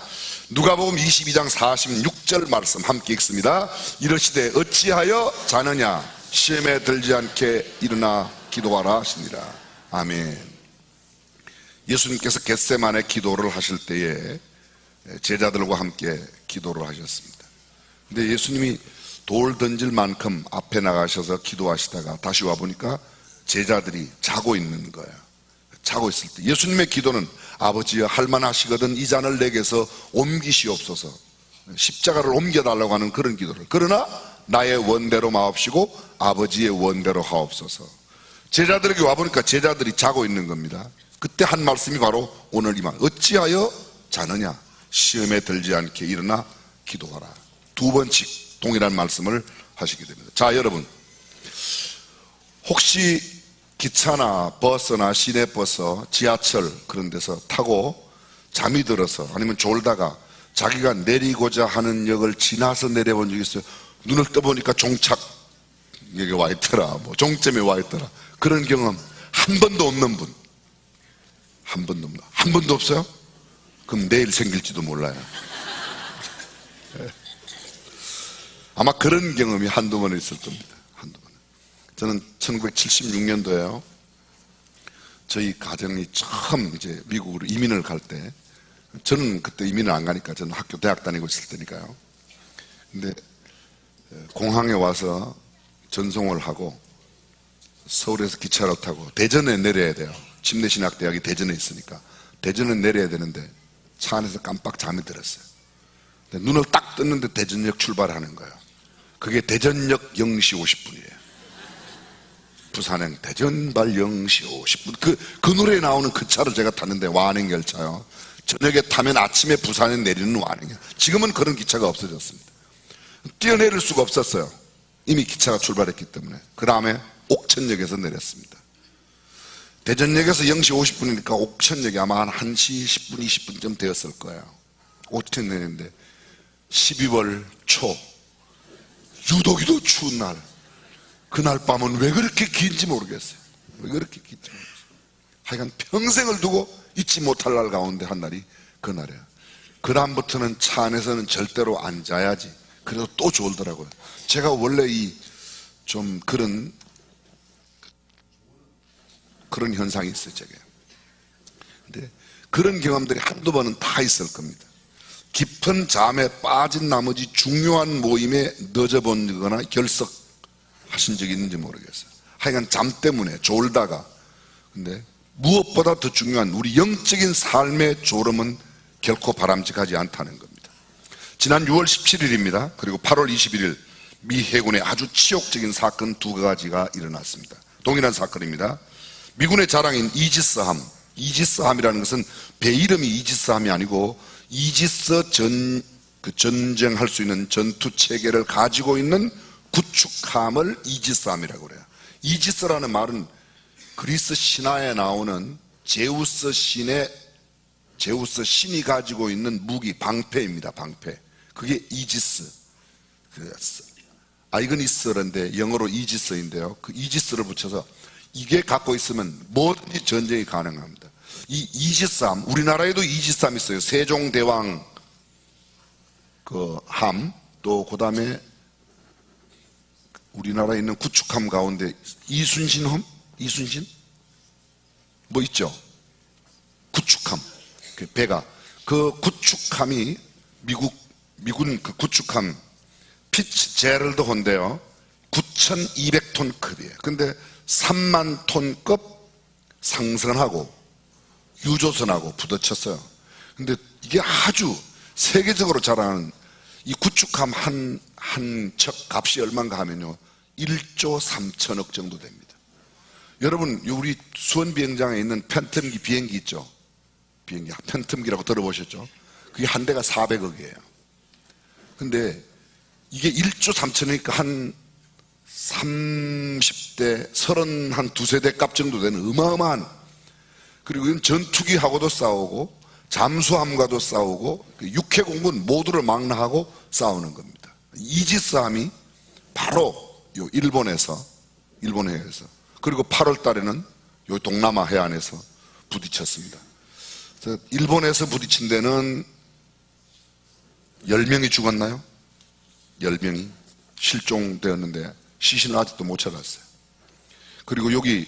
누가복음 22장 46절 말씀 함께 읽습니다. 이르시되 어찌하여 자느냐 시험에 들지 않게 일어나 기도하라 하시니라. 아멘. 예수님께서 겟세마네 기도를 하실 때에 제자들과 함께 기도를 하셨습니다. 근데 예수님이 돌 던질 만큼 앞에 나가셔서 기도하시다가 다시 와보니까 제자들이 자고 있는 거예요. 자고 있을 때 예수님의 기도는 아버지여 할만하시거든 이 잔을 내게서 옮기시옵소서, 십자가를 옮겨달라고 하는 그런 기도를. 그러나 나의 원대로 마옵시고 아버지의 원대로 하옵소서. 제자들에게 와보니까 제자들이 자고 있는 겁니다. 그때 한 말씀이 바로 오늘 이 말, 어찌하여 자느냐 시험에 들지 않게 일어나 기도하라. 두 번씩 동일한 말씀을 하시게 됩니다. 자, 여러분, 혹시 기차나 버스나 시내버스, 지하철 그런 데서 타고 잠이 들어서 아니면 졸다가 자기가 내리고자 하는 역을 지나서 내려본 적이 있어요? 눈을 떠보니까 종착역에 와 있더라, 뭐 종점에 와 있더라. 그런 경험 한 번도 없는 분? 한 번도 없나? 한 번도 없어요? 그럼 내일 생길지도 몰라요. 아마 그런 경험이 한두 번 있을 겁니다. 한두 번. 저는 1976년도에요. 저희 가정이 처음 이제 미국으로 이민을 갈 때, 저는 그때 이민을 안 가니까 저는 학교 대학 다니고 있을 때니까요. 근데 공항에 와서 전송을 하고 서울에서 기차를 타고 대전에 내려야 돼요. 침례신학대학이 대전에 있으니까 대전에 내려야 되는데 차 안에서 깜빡 잠이 들었어요. 근데 눈을 딱 떴는데 대전역 출발하는 거예요. 그게 대전역 0시 50분이에요. 부산행 대전발 0시 50분. 그 노래에 나오는 그 차를 제가 탔는데, 완행열차요. 저녁에 타면 아침에 부산에 내리는 완행열. 지금은 그런 기차가 없어졌습니다. 뛰어내릴 수가 없었어요. 이미 기차가 출발했기 때문에. 그 다음에 옥천역에서 내렸습니다. 대전역에서 0시 50분이니까 옥천역이 아마 한 1시 10분, 20분쯤 되었을 거예요. 옥천 내렸는데 12월 초 유독이도 추운 날, 그날 밤은 왜 그렇게 긴지 모르겠어요. 왜 그렇게 긴지 모르겠어요. 하여간 평생을 두고 잊지 못할 날 가운데 한 날이 그날이에요. 그 다음부터는 차 안에서는 절대로 안 자야지. 그래도 또 졸더라고요. 제가 원래 좀 그런 현상이 있어요, 제게. 근데 그런 경험들이 한두 번은 다 있을 겁니다. 깊은 잠에 빠진 나머지 중요한 모임에 늦어본 거나 결석하신 적이 있는지 모르겠어요. 하여간 잠 때문에 졸다가. 근데 무엇보다 더 중요한 우리 영적인 삶의 졸음은 결코 바람직하지 않다는 겁니다. 지난 6월 17일입니다. 그리고 8월 21일 미 해군에 아주 치욕적인 사건 두 가지가 일어났습니다. 동일한 사건입니다. 미군의 자랑인 이지스함이라는 것은 배 이름이 이지스함이 아니고 이지스 전쟁할 수 있는 전투 체계를 가지고 있는 구축함을 이지스함이라고 그래요. 이지스라는 말은 그리스 신화에 나오는 제우스 신이 가지고 있는 무기, 방패입니다. 방패. 그게 이지스. 아이그니스인데 영어로 이지스인데요. 그 이지스를 붙여서 이게 갖고 있으면 뭐든지 전쟁이 가능합니다. 이 이지스함, 우리나라에도 이지스함 있어요. 세종대왕 그 함, 또 그 다음에 우리나라에 있는 구축함 가운데 이순신? 뭐 있죠? 구축함. 그 배가. 그 구축함이 미군 그 구축함 피츠제럴드 호인데요. 9,200톤급이에요. 근데 3만 톤급 상선하고 유조선하고 부딪혔어요. 근데 이게 아주 세계적으로 자라는 이 구축함 한 척 값이 얼마인가 하면요. 1조 3천억 정도 됩니다. 여러분, 우리 수원비행장에 있는 팬텀기 비행기 있죠? 비행기, 팬텀기라고 들어보셨죠? 그게 한 대가 400억이에요. 근데 이게 1조 3천억이니까 한 30대, 32세대 값 정도 되는 어마어마한, 그리고 이건 전투기하고도 싸우고, 잠수함과도 싸우고, 육해공군 모두를 망라하고 싸우는 겁니다. 이지스함이 바로 요 일본에서, 그리고 8월 달에는 요 동남아 해안에서 부딪혔습니다. 그래서 일본에서 부딪힌 데는 10명이 죽었나요? 10명이 실종되었는데 시신을 아직도 못 찾았어요. 그리고 여기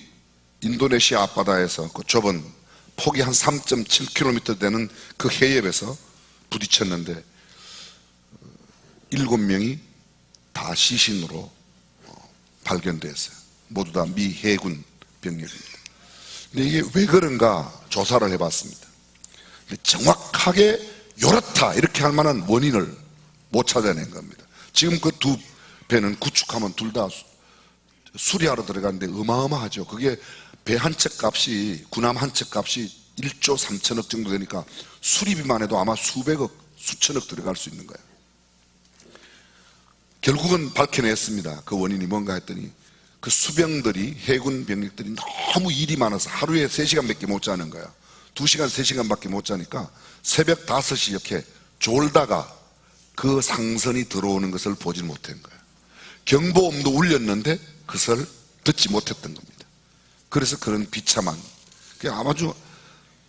인도네시아 앞바다에서 그 좁은 폭이 한 3.7km 되는 그 해협에서 부딪혔는데 7명이 다 시신으로 발견됐어요. 모두 다 미 해군 병력입니다. 근데 이게 왜 그런가 조사를 해봤습니다. 근데 정확하게 요렇다 이렇게 할 만한 원인을 못 찾아낸 겁니다. 지금 그 두 배는 구축하면 둘 다 수리하러 들어가는데 어마어마하죠. 그게 배 한 척 값이, 군함 한 척 값이 1조 3천억 정도 되니까 수리비만 해도 아마 수백억, 수천억 들어갈 수 있는 거예요. 결국은 밝혀냈습니다. 그 원인이 뭔가 했더니 그 수병들이, 해군 병력들이 너무 일이 많아서 하루에 3시간밖에 못 자는 거야. 2시간, 3시간밖에 못 자니까 새벽 5시 이렇게 졸다가 그 상선이 들어오는 것을 보지 못한 거야. 경보음도 울렸는데 그것을 듣지 못했던 겁니다. 그래서 그런 비참한, 아주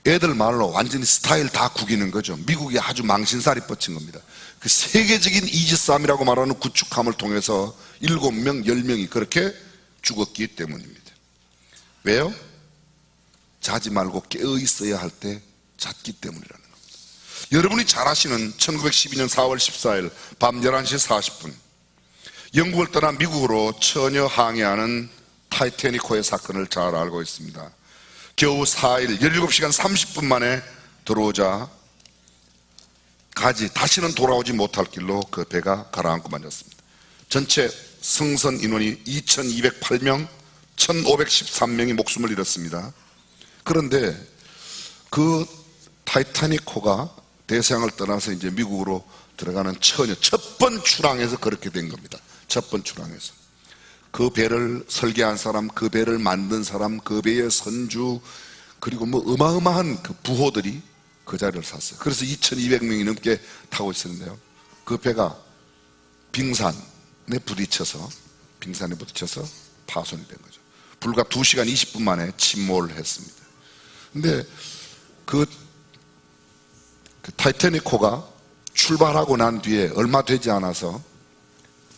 애들 말로 완전히 스타일 다 구기는 거죠. 미국이 아주 망신살이 뻗친 겁니다. 그 세계적인 이지스함이라고 말하는 구축함을 통해서 7명, 10명이 그렇게 죽었기 때문입니다. 왜요? 자지 말고 깨어 있어야 할 때 잤기 때문이라는 겁니다. 여러분이 잘 아시는 1912년 4월 14일 밤 11시 40분 영국을 떠나 미국으로 처녀 항해하는 타이타닉호의 사건을 잘 알고 있습니다. 겨우 4일 17시간 30분 만에 들어오자 다시는 돌아오지 못할 길로 그 배가 가라앉고 말았습니다. 전체 승선 인원이 2208명, 1513명이 목숨을 잃었습니다. 그런데 그 타이타닉호가 대서양을 떠나서 이제 미국으로 들어가는 처녀 첫 번 출항에서 그렇게 된 겁니다. 첫 번 출항에서 그 배를 설계한 사람, 그 배를 만든 사람, 그 배의 선주, 그리고 뭐 어마어마한 그 부호들이 그 자리를 샀어요. 그래서 2200명이 넘게 타고 있었는데요, 그 배가 빙산에 부딪혀서 파손이 된 거죠. 불과 2시간 20분 만에 침몰을 했습니다. 근데 그 타이타닉호가 출발하고 난 뒤에 얼마 되지 않아서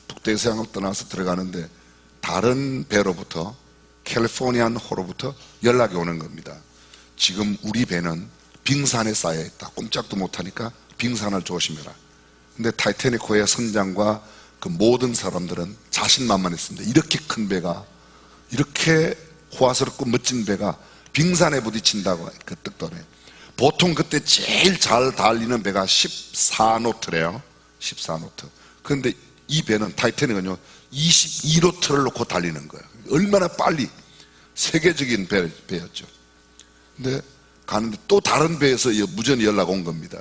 북대서양을 떠나서 들어가는데 다른 배로부터, 캘리포니안호로부터 연락이 오는 겁니다. 지금 우리 배는 빙산에 쌓여 있다. 꼼짝도 못하니까 빙산을 조심해라. 근데 타이타닉호의 선장과 그 모든 사람들은 자신만만했습니다. 이렇게 큰 배가, 이렇게 호화스럽고 멋진 배가 빙산에 부딪힌다고, 그 뜻도래. 보통 그때 제일 잘 달리는 배가 14노트래요. 14노트. 그런데 이 배는, 타이타닉은요 22노트를 놓고 달리는 거예요. 얼마나 빨리, 세계적인 배였죠. 근데 가는데 또 다른 배에서 무전이 연락 온 겁니다.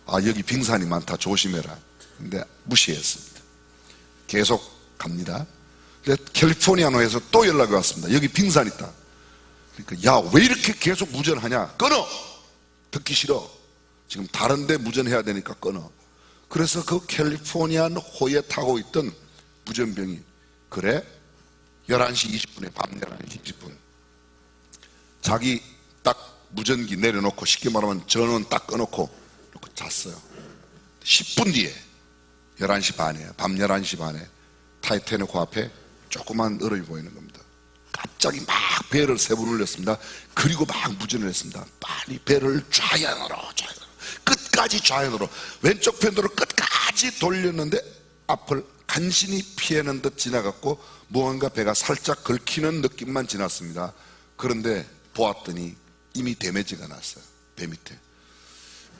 아, 여기 빙산이 많다, 조심해라. 근데 무시했습니다. 계속 갑니다. 근데 캘리포니아노에서 또 연락이 왔습니다. 여기 빙산 있다. 그러니까 야, 왜 이렇게 계속 무전하냐? 끊어! 듣기 싫어. 지금 다른 데 무전해야 되니까 끊어. 그래서 그 캘리포니안 호에 타고 있던 무전병이, 그래? 11시 20분에, 밤 11시 20분 자기 딱 무전기 내려놓고, 쉽게 말하면 전원 딱 꺼놓고 잤어요. 10분 뒤에 11시 반이에요. 밤 11시 반에 타이타닉호 앞에 조그만 어른이 보이는 겁니다. 갑자기 막 배를 세 번 올렸습니다. 그리고 막 무전을 했습니다. 빨리 배를 좌연으로 끝까지 좌연으로, 왼쪽 편으로 끝까지 돌렸는데 앞을 간신히 피하는 듯 지나갔고, 무언가 배가 살짝 긁히는 느낌만 지났습니다. 그런데 보았더니 이미 데미지가 났어요. 배 밑에.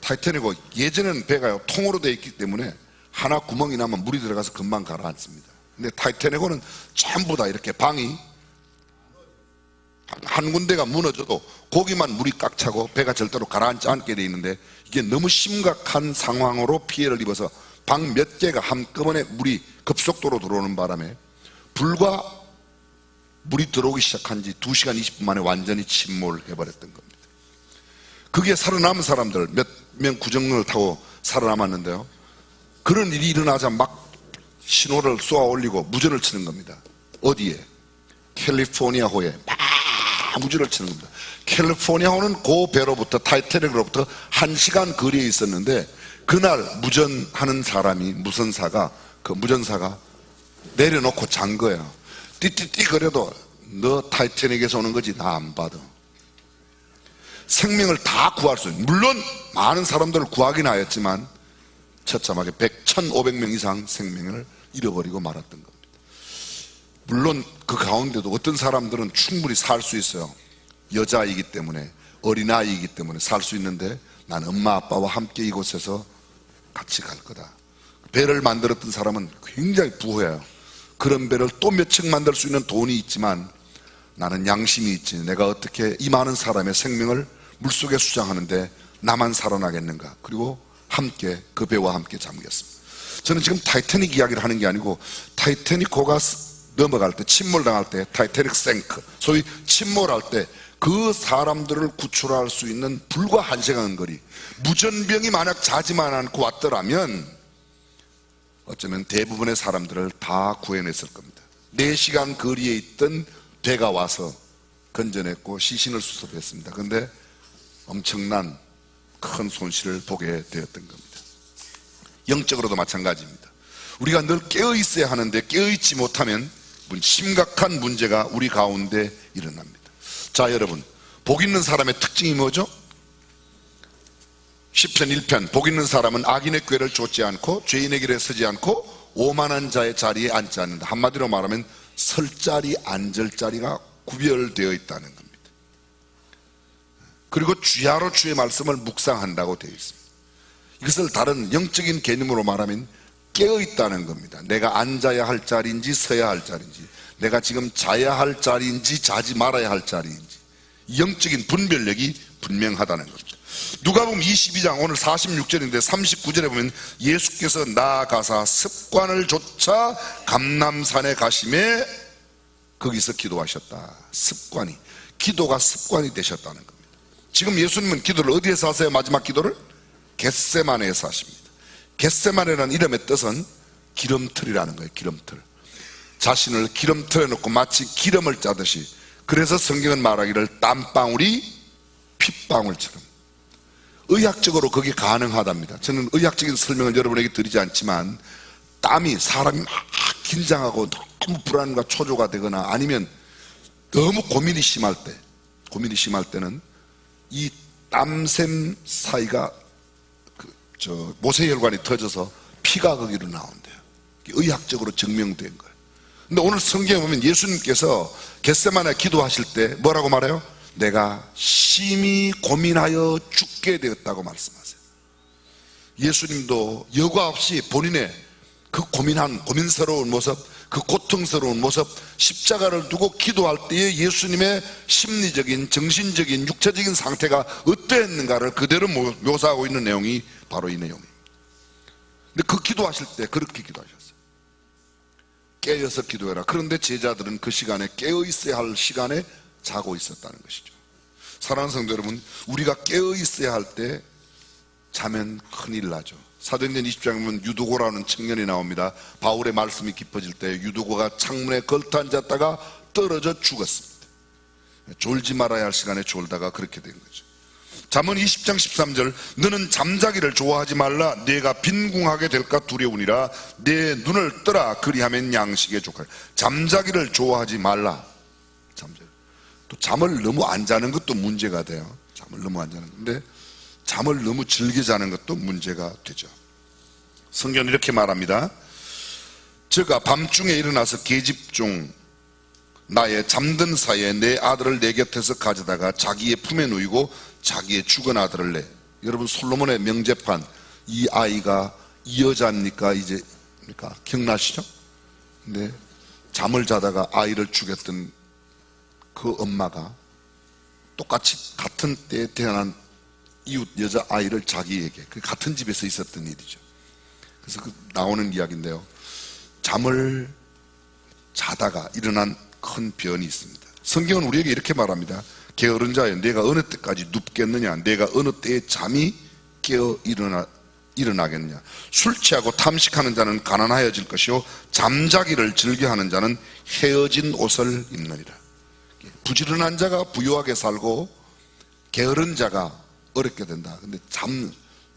타이타닉은 예전에는 배가요 통으로 되어 있기 때문에 하나 구멍이 나면 물이 들어가서 금방 가라앉습니다. 근데 타이타닉은 전부 다 이렇게 방이 한 군데가 무너져도 거기만 물이 꽉 차고 배가 절대로 가라앉지 않게 되어 있는데, 이게 너무 심각한 상황으로 피해를 입어서 방 몇 개가 한꺼번에 물이 급속도로 들어오는 바람에 불과 물이 들어오기 시작한 지 2시간 20분 만에 완전히 침몰해버렸던 겁니다. 그게 살아남은 사람들 몇 명 구정론을 타고 살아남았는데요, 그런 일이 일어나자 막 신호를 쏘아 올리고 무전을 치는 겁니다. 어디에? 캘리포니아호에 막 무전을 치는 겁니다. 캘리포니아호는 그 배로부터, 타이타닉으로부터 1시간 거리에 있었는데, 그날 무전하는 사람이, 그 무전사가 내려놓고 잔 거예요. 띠띠띠 거려도 너 타이타닉에서 오는 거지 나 안 받아. 생명을 다 구할 수 있어요. 물론 많은 사람들을 구하긴 하였지만 처참하게 1,500명 이상 생명을 잃어버리고 말았던 겁니다. 물론 그 가운데도 어떤 사람들은 충분히 살 수 있어요. 여자이기 때문에, 어린아이이기 때문에 살 수 있는데, 난 엄마 아빠와 함께 이곳에서 같이 갈 거다. 배를 만들었던 사람은 굉장히 부호예요. 그런 배를 또 몇 층 만들 수 있는 돈이 있지만 나는 양심이 있지, 내가 어떻게 이 많은 사람의 생명을 물속에 수장하는데 나만 살아나겠는가. 그리고 함께 그 배와 함께 잠겼습니다. 저는 지금 타이타닉 이야기를 하는 게 아니고, 타이타닉호가 넘어갈 때, 침몰당할 때, 타이타닉 생크, 소위 침몰할 때 그 사람들을 구출할 수 있는 불과 1시간 거리, 무전병이 만약 자지만 않고 왔더라면 어쩌면 대부분의 사람들을 다 구해냈을 겁니다. 4시간 거리에 있던 배가 와서 건져냈고 시신을 수습했습니다. 그런데 엄청난 큰 손실을 보게 되었던 겁니다. 영적으로도 마찬가지입니다. 우리가 늘 깨어 있어야 하는데 깨어있지 못하면 심각한 문제가 우리 가운데 일어납니다. 자, 여러분, 복 있는 사람의 특징이 뭐죠? 시편 1편, 복 있는 사람은 악인의 꾀를 쫓지 않고 죄인의 길에 서지 않고 오만한 자의 자리에 앉지 않는다. 한마디로 말하면 설 자리, 앉을 자리가 구별되어 있다는 겁니다. 그리고 주야로 주의 말씀을 묵상한다고 되어 있습니다. 이것을 다른 영적인 개념으로 말하면 깨어 있다는 겁니다. 내가 앉아야 할 자리인지 서야 할 자리인지, 내가 지금 자야 할 자리인지 자지 말아야 할 자리인지, 영적인 분별력이 분명하다는 겁니다. 누가복음 22장 오늘 46절인데 39절에 보면 예수께서 나아가사 습관을 조차 감람산에 가심에 거기서 기도하셨다. 습관이, 기도가 습관이 되셨다는 겁니다. 지금 예수님은 기도를 어디에서 하세요? 마지막 기도를 겟세마네에서 하십니다. 겟세마네라는 이름의 뜻은 기름틀이라는 거예요. 기름틀. 자신을 기름틀에 놓고 마치 기름을 짜듯이, 그래서 성경은 말하기를 땀방울이 핏방울처럼. 의학적으로 그게 가능하답니다. 저는 의학적인 설명을 여러분에게 드리지 않지만, 땀이 사람이 막 긴장하고 너무 불안과 초조가 되거나 아니면 너무 고민이 심할 때는 이 땀샘 사이가 모세혈관이 터져서 피가 거기로 나온대요. 의학적으로 증명된 거예요. 근데 오늘 성경에 보면 예수님께서 겟세마네 기도하실 때 뭐라고 말해요? 내가 심히 고민하여 죽게 되었다고 말씀하세요. 예수님도 여과 없이 본인의 그 고민스러운 모습, 그 고통스러운 모습, 십자가를 두고 기도할 때의 예수님의 심리적인, 정신적인, 육체적인 상태가 어떠했는가를 그대로 묘사하고 있는 내용이 바로 이 내용입니다. 근데 그 기도하실 때 그렇게 기도하셨어요. 깨어서 기도해라. 그런데 제자들은 그 시간에 깨어 있어야 할 시간에 자고 있었다는 것이죠. 사랑하는 성도 여러분, 우리가 깨어 있어야 할 때 자면 큰일 나죠. 사도행전 20장에 보면 유두고라는 청년이 나옵니다. 바울의 말씀이 깊어질 때 유두고가 창문에 걸터 앉았다가 떨어져 죽었습니다. 졸지 말아야 할 시간에 졸다가 그렇게 된 거죠. 잠언 20장 13절, 너는 잠자기를 좋아하지 말라. 내가 빈궁하게 될까 두려우니라. 내 눈을 뜨라. 그리하면 양식에 족하리. 잠자기를 좋아하지 말라. 또 잠을 너무 안 자는 것도 문제가 돼요. 잠을 너무 안 자는 건데, 잠을 너무 즐겨 자는 것도 문제가 되죠. 성경은 이렇게 말합니다. 저가 밤중에 일어나서 계집종 나의 잠든 사이에 내 아들을 내 곁에서 가져다가 자기의 품에 누이고 자기의 죽은 아들을 내. 여러분, 솔로몬의 명제판, 이 아이가 이 여자입니까? 이제입니까? 기억나시죠? 근데 잠을 자다가 아이를 죽였던 그 엄마가 똑같이 같은 때에 태어난 이웃 여자 아이를 자기에게, 그 같은 집에서 있었던 일이죠. 그래서 그 나오는 이야기인데요, 잠을 자다가 일어난 큰 변이 있습니다. 성경은 우리에게 이렇게 말합니다. 게으른 자여, 내가 어느 때까지 눕겠느냐? 내가 어느 때에 잠이 깨어 일어나겠느냐? 술 취하고 탐식하는 자는 가난하여질 것이요 잠자기를 즐겨하는 자는 헤어진 옷을 입느니라. 부지런한 자가 부유하게 살고 게으른 자가 어렵게 된다. 근데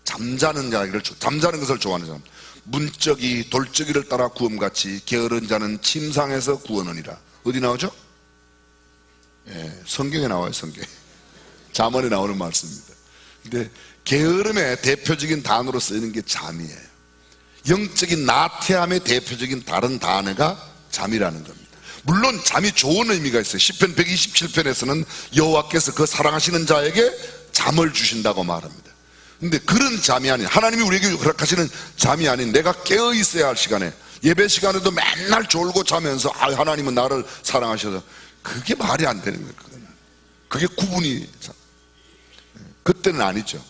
잠자는 것을 좋아하는 사람, 문쩍이 돌적이를 따라 구음같이 게으른 자는 침상에서 구하느니라. 어디 나오죠? 성경에 나와요. 성경에 잠언에 나오는 말씀입니다. 근데 게으름의 대표적인 단어로 쓰이는 게 잠이에요. 영적인 나태함의 대표적인 다른 단어가 잠이라는 겁니다. 물론 잠이 좋은 의미가 있어요. 시편 127편에서는 여호와께서 그 사랑하시는 자에게 잠을 주신다고 말합니다. 근데 그런 잠이 아닌, 하나님이 우리에게 허락하시는 잠이 아닌, 내가 깨어 있어야 할 시간에, 예배 시간에도 맨날 졸고 자면서 하나님은 나를 사랑하셔서, 그게 말이 안 되는 거예요. 그게 구분이, 그때는 아니죠.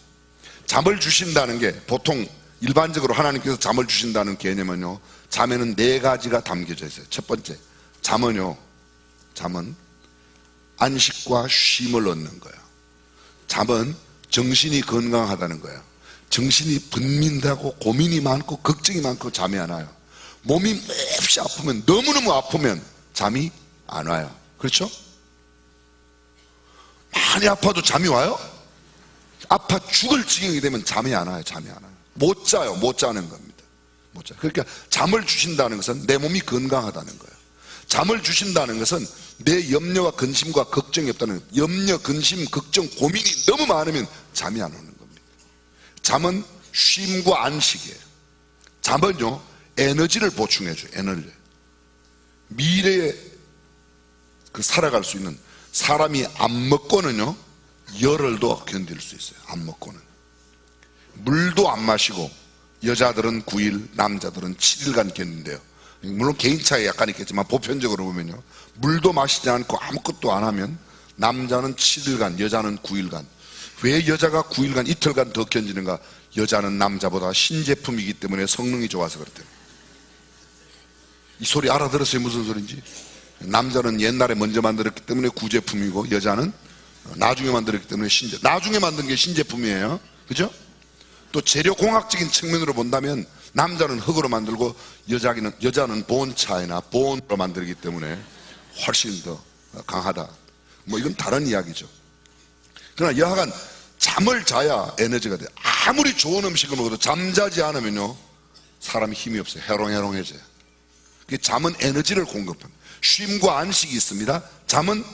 잠을 주신다는 게, 보통 일반적으로 하나님께서 잠을 주신다는 개념은요, 잠에는 네 가지가 담겨져 있어요. 첫 번째, 잠은 안식과 쉼을 얻는 거예요. 잠은 정신이 건강하다는 거예요. 정신이 분민되고 고민이 많고 걱정이 많고 잠이 안 와요. 몸이 몹시 아프면, 너무너무 아프면 잠이 안 와요. 그렇죠? 많이 아파도 잠이 와요? 아파 죽을 지경이 되면 잠이 안 와요. 잠이 안 와요. 못 자요. 못 자는 겁니다. 못 자요. 그러니까 잠을 주신다는 것은 내 몸이 건강하다는 거예요. 잠을 주신다는 것은 내 염려와 근심과 걱정이 없다는 거예요. 염려, 근심, 걱정, 고민이 너무 많으면 잠이 안 오는 겁니다. 잠은 쉼과 안식이에요. 잠은요, 에너지를 보충해줘요. 에너지. 미래에 살아갈 수 있는, 사람이 안 먹고는요 열흘도 견딜 수 있어요. 안 먹고는. 물도 안 마시고 여자들은 9일, 남자들은 7일간 견딘대요. 물론 개인 차이 약간 있겠지만 보편적으로 보면요, 물도 마시지 않고 아무것도 안 하면 남자는 7일간, 여자는 9일간. 왜 여자가 9일간, 이틀간 더 견디는가? 여자는 남자보다 신제품이기 때문에 성능이 좋아서 그렇대요. 이 소리 알아들었어요? 무슨 소리인지? 남자는 옛날에 먼저 만들었기 때문에 구제품이고 여자는 나중에 만들었기 때문에 나중에 만든 게 신제품이에요. 그죠? 또 재료공학적인 측면으로 본다면 남자는 흙으로 만들고 여자는 본차이나 본으로 만들기 때문에 훨씬 더 강하다. 뭐 이건 다른 이야기죠. 그러나 여하간 잠을 자야 에너지가 돼. 아무리 좋은 음식을 먹어도 잠자지 않으면요 사람이 힘이 없어요. 해롱해롱해져요. 잠은 에너지를 공급합니다. 쉼과 안식이 있습니다. 잠은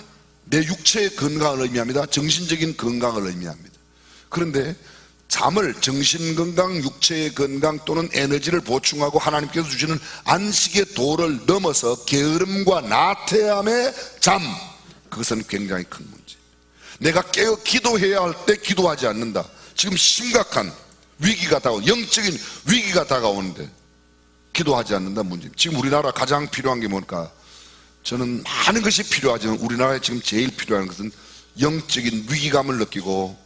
내 육체의 건강을 의미합니다. 정신적인 건강을 의미합니다. 그런데 잠을 정신건강, 육체의 건강 또는 에너지를 보충하고 하나님께서 주시는 안식의 도를 넘어서 게으름과 나태함의 잠, 그것은 굉장히 큰 문제. 내가 깨어 기도해야 할 때 기도하지 않는다. 지금 심각한 위기가 영적인 위기가 다가오는데 기도하지 않는다 문제. 지금 우리나라 가장 필요한 게 뭘까? 저는 많은 것이 필요하지만 우리나라에 지금 제일 필요한 것은 영적인 위기감을 느끼고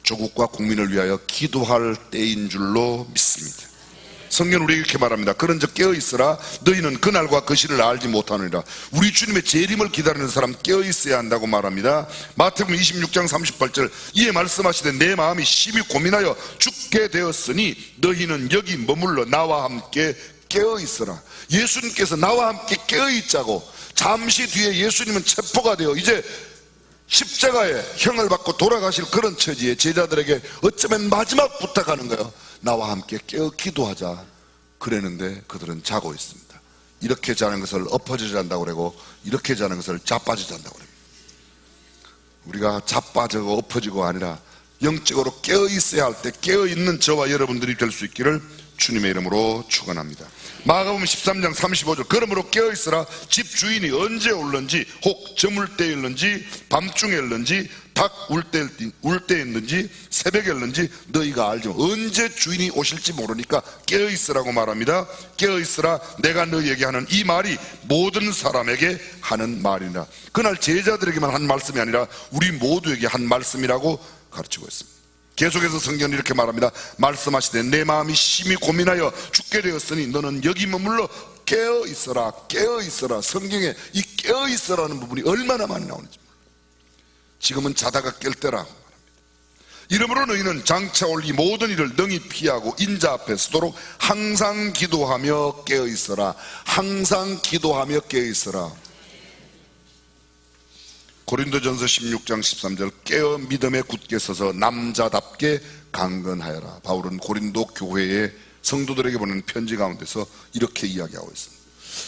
조국과 국민을 위하여 기도할 때인 줄로 믿습니다. 성경은 우리에게 이렇게 말합니다. 그런즉 깨어있으라. 너희는 그날과 그 시를 알지 못하느니라. 우리 주님의 재림을 기다리는 사람 깨어있어야 한다고 말합니다. 마태복음 26장 38절 이에 말씀하시되 내 마음이 심히 고민하여 죽게 되었으니 너희는 여기 머물러 나와 함께 깨어있으라. 예수님께서 나와 함께 깨어있자고. 잠시 뒤에 예수님은 체포가 되어 이제 십자가에 형을 받고 돌아가실 그런 처지에 제자들에게 어쩌면 마지막 부탁하는 거예요. 나와 함께 깨어 기도하자. 그랬는데 그들은 자고 있습니다. 이렇게 자는 것을 엎어져 잔다고 그러고 이렇게 자는 것을 자빠져 잔다고 그럽니다. 우리가 자빠지고 엎어지고 아니라 영적으로 깨어 있어야 할 때 깨어 있는 저와 여러분들이 될 수 있기를 주님의 이름으로 축원합니다. 마가복음 13장 35절 그러므로 깨어있으라. 집 주인이 언제 올는지 혹 저물 때였는지 밤중에 올는지 닭 울 때였는지 새벽에 올는지 너희가 알지. 언제 주인이 오실지 모르니까 깨어있으라고 말합니다. 깨어있으라. 내가 너희에게 하는 이 말이 모든 사람에게 하는 말이라. 그날 제자들에게만 한 말씀이 아니라 우리 모두에게 한 말씀이라고 가르치고 있습니다. 계속해서 성경은 이렇게 말합니다. 말씀하시되 내 마음이 심히 고민하여 죽게 되었으니 너는 여기 머물러 깨어있어라. 깨어있어라. 성경에 이 깨어있어라는 부분이 얼마나 많이 나오는지. 지금은 자다가 깰 때라고 말합니다. 이러므로 너희는 장차 올 이 모든 일을 능히 피하고 인자 앞에 서도록 항상 기도하며 깨어있어라. 항상 기도하며 깨어있어라. 고린도전서 16장 13절 깨어 믿음에 굳게 서서 남자답게 강건하여라. 바울은 고린도 교회의 성도들에게 보낸 편지 가운데서 이렇게 이야기하고 있습니다.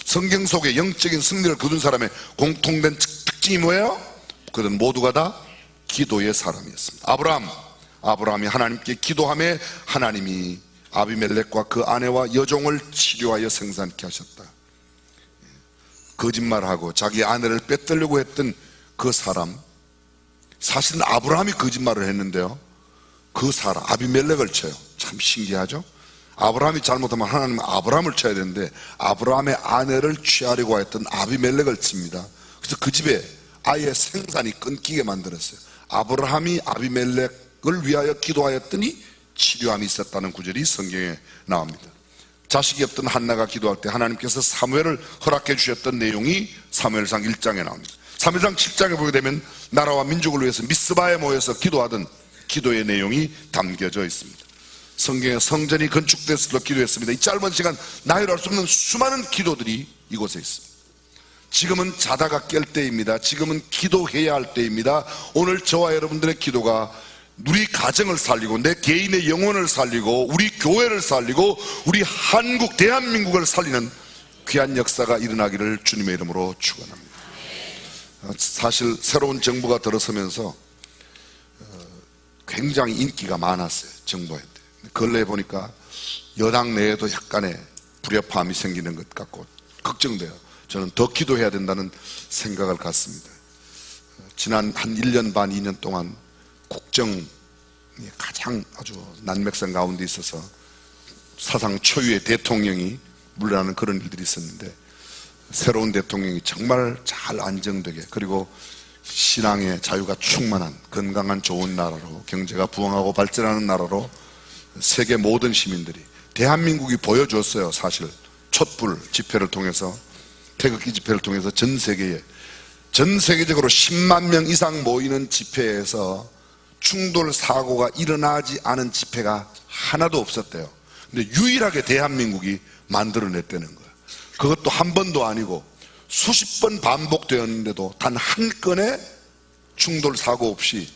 성경 속에 영적인 승리를 거둔 사람의 공통된 특징이 뭐예요? 그들은 모두가 다 기도의 사람이었습니다. 아브라함이 하나님께 기도하며 하나님이 아비멜렉과 그 아내와 여종을 치료하여 생산케 하셨다. 거짓말하고 자기 아내를 빼앗으려고 했던 그 사람, 사실은 아브라함이 거짓말을 했는데요 그 사람 아비멜렉을 쳐요. 참 신기하죠? 아브라함이 잘못하면 하나님은 아브라함을 쳐야 되는데 아브라함의 아내를 취하려고 했던 아비멜렉을 칩니다. 그래서 그 집에 아예 생산이 끊기게 만들었어요. 아브라함이 아비멜렉을 위하여 기도하였더니 치료함이 있었다는 구절이 성경에 나옵니다. 자식이 없던 한나가 기도할 때 하나님께서 사무엘을 허락해 주셨던 내용이 사무엘상 1장에 나옵니다. 사무엘상 7장에 보게 되면 나라와 민족을 위해서 미스바에 모여서 기도하던 기도의 내용이 담겨져 있습니다. 성경에 성전이 건축됐을 때 기도했습니다. 이 짧은 시간 나열할 수 없는 수많은 기도들이 이곳에 있습니다. 지금은 자다가 깰 때입니다. 지금은 기도해야 할 때입니다. 오늘 저와 여러분들의 기도가 우리 가정을 살리고 내 개인의 영혼을 살리고 우리 교회를 살리고 우리 한국 대한민국을 살리는 귀한 역사가 일어나기를 주님의 이름으로 축원합니다. 사실 새로운 정부가 들어서면서 굉장히 인기가 많았어요. 정부한테. 근래에 보니까 여당 내에도 약간의 불협화음이 생기는 것 같고 걱정돼요. 저는 더 기도해야 된다는 생각을 갖습니다. 지난 한 1년 반 2년 동안 국정이 가장 아주 난맥상 가운데 있어서 사상 초유의 대통령이 물러나는 그런 일들이 있었는데 새로운 대통령이 정말 잘 안정되게 그리고 신앙의 자유가 충만한 건강한 좋은 나라로 경제가 부흥하고 발전하는 나라로 세계 모든 시민들이 대한민국이 보여줬어요. 사실 촛불 집회를 통해서 태극기 집회를 통해서 전 세계적으로 10만 명 이상 모이는 집회에서 충돌 사고가 일어나지 않은 집회가 하나도 없었대요. 근데 유일하게 대한민국이 만들어냈다는 거예요. 그것도 한 번도 아니고 수십 번 반복되었는데도 단 한 건의 충돌 사고 없이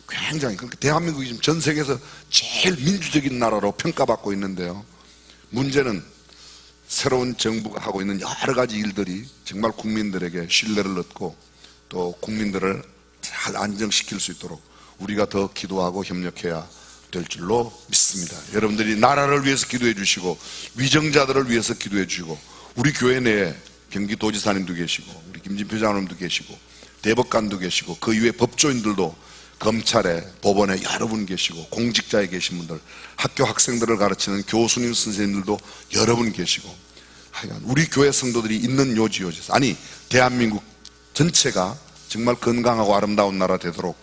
굉장히, 그러니까 대한민국이 지금 전 세계에서 제일 민주적인 나라로 평가받고 있는데요. 문제는 새로운 정부가 하고 있는 여러 가지 일들이 정말 국민들에게 신뢰를 얻고 또 국민들을 잘 안정시킬 수 있도록 우리가 더 기도하고 협력해야 될 줄로 믿습니다. 여러분들이 나라를 위해서 기도해 주시고 위정자들을 위해서 기도해 주시고 우리 교회 내에 경기도지사님도 계시고 우리 김진표 장로님도 계시고 대법관도 계시고 그 이외 법조인들도 검찰에 법원에 여러 분 계시고 공직자에 계신 분들, 학교 학생들을 가르치는 교수님 선생님들도 여러 분 계시고 하여간 우리 교회 성도들이 있는 요지에서, 아니 대한민국 전체가 정말 건강하고 아름다운 나라 되도록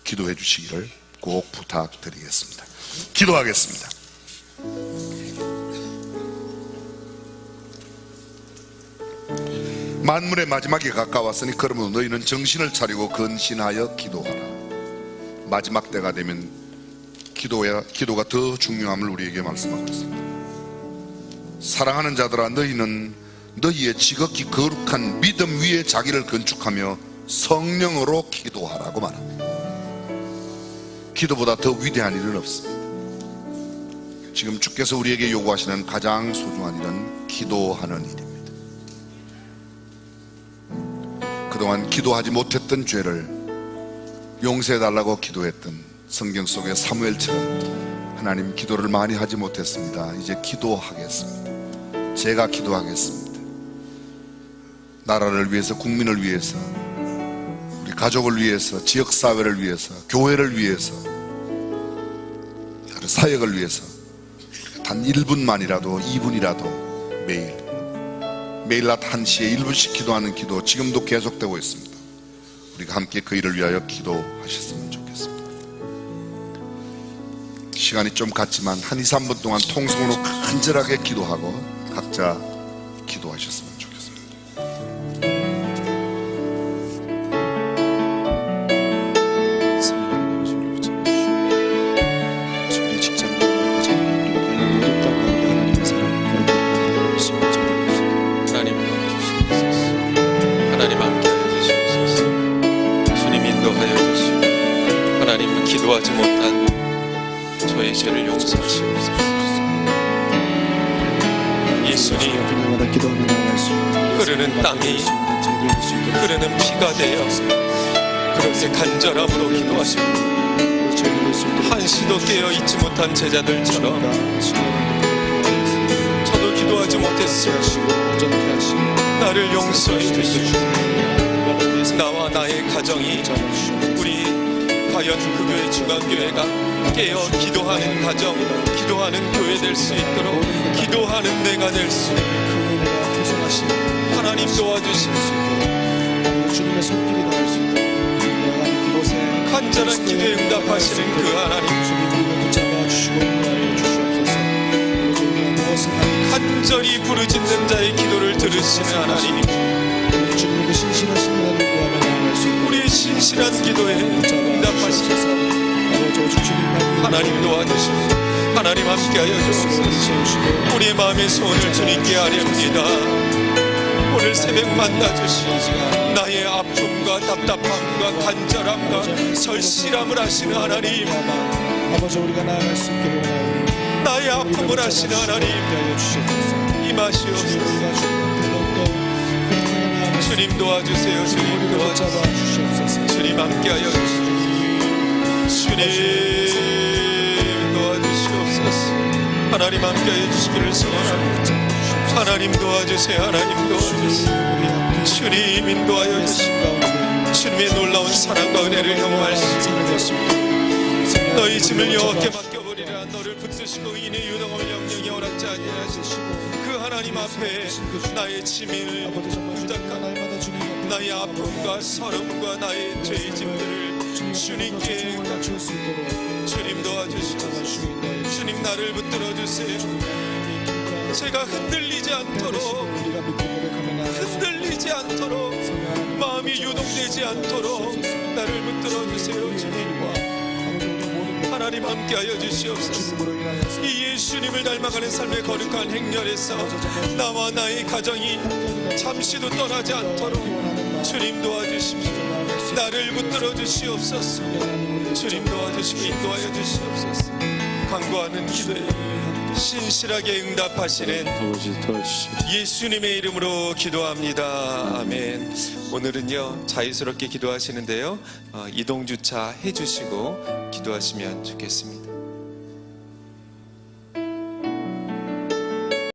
기도해 주시기를 꼭 부탁드리겠습니다. 기도하겠습니다. 만물의 마지막이 가까웠으니 그러므로 너희는 정신을 차리고 근신하여 기도하라. 마지막 때가 되면 기도가 더 중요함을 우리에게 말씀하고 있습니다. 사랑하는 자들아, 너희는 너희의 지극히 거룩한 믿음 위에 자기를 건축하며 성령으로 기도하라고 말합니다. 기도보다 더 위대한 일은 없습니다. 지금 주께서 우리에게 요구하시는 가장 소중한 일은 기도하는 일입니다. 그동안 기도하지 못했던 죄를 용서해달라고 기도했던 성경 속의 사무엘처럼 하나님, 기도를 많이 하지 못했습니다. 이제 기도하겠습니다. 제가 기도하겠습니다. 나라를 위해서, 국민을 위해서, 우리 가족을 위해서, 지역사회를 위해서, 교회를 위해서, 여러 사역을 위해서 단 1분만이라도 2분이라도 매일 낮 1시에 1분씩 기도하는 기도 지금도 계속되고 있습니다. 우리가 함께 그 일을 위하여 기도하셨으면 좋겠습니다. 시간이 좀 갔지만 한 2, 3분 동안 통성으로 간절하게 기도하고 각자 기도하셨으면 좋겠습니다. 우리 직장과 관련 모든 땅 가운데 하나님의 사랑 거룩한 예수님을 전하옵소서. 하나님 도와주시옵소서. 하나님 함께하여 주시옵소서. 주님 인도하여 주시고 하나님, 기도하지 못한 저의 죄를 용서하시옵소서. 예수님, 그날마다 기도하며 나아갈 수 있는 흐르는 땅이 흐르는 피가 되어 그렇게 간절함으로 기도하시고 한시도 깨어 있지 못한 제자들처럼 저도 기도하지 못했어요. 나를 용서해 주시고 나와 나의 가정이, 우리 과연 그 교회 중앙교회가 깨어 기도하는 가정, 기도하는 교회 될 수 있도록, 기도하는 내가 될 수 있도록 하나님 도와주시옵소서. 주님의 손길이 닿을 수 있도록 그곳에 간절한 기도에 응답하시는 그 하나님, 주님을 붙잡아 주시고 인도하여 주시옵소서. 무엇을 간절히 부르짖는 자의 기도를 들으시는 하나님, 주님의 그 신실하신 은혜를 구하며 나아갈 수 있도록 우리의 신실한 기도에 응답하시소서. 하나님 도와주시옵소서. 하나님 함께하여 주옵소서. 우리의 마음의 소원을 주님께 아뢰옵니다. 오늘 새벽 만나주시고 나의 아픔과 답답함과 간절함과 절실함을 하시는 하나님, 아버지, 우리가 나아갈 수 있게 원하오니 나의 아픔을 하시는 하나님, 임하시옵소서. 주님 도와주세요. 주님 도와주세요. 주님 함께하여 주시옵소서. 주님 도와주시옵소서. 하나님 함께하여 주시기를 소원합니다. 하나님 도와주세요. 하나님 도와주세요. 주님 인도하여 주시고 주님의 놀라운 사랑과 은혜를 경험할 수 있도록 너희 짐을 여호와께 맡겨버리라. 너를 붙드시고 이내 유동을 영영이 허락지 아니하시고 그 하나님 앞에 나의 짐을 부탁하나 나의 아픔과 서름과 나의 죄의 짐들을 주님께 맞출 수 있도록 주님 도와주시옵소서. 주님 나를 붙들어 주세요. 제가 흔들리지 않도록, 우리가 믿고 고백하며 나아갈 수 있도록 흔들리지 흔들리지 않도록, 마음이 유동되지 않도록 나를 붙들어 주세요. 주님, 하나님 함께하여 주시옵소서. 이 예수님을 닮아가는 삶의 거룩한 행렬에서 나와 나의 가정이 잠시도 떠나지 않도록 주님 도와주십시오. 나를 붙들어 주시옵소서. 주님 도와주시고 인도하여 주시옵소서. 간구하는 기도에 신실하게 응답하시는 예수님의 이름으로 기도합니다. 아멘. 오늘은요 자유스럽게 기도하시는데요 이동 주차 해주시고 기도하시면 좋겠습니다.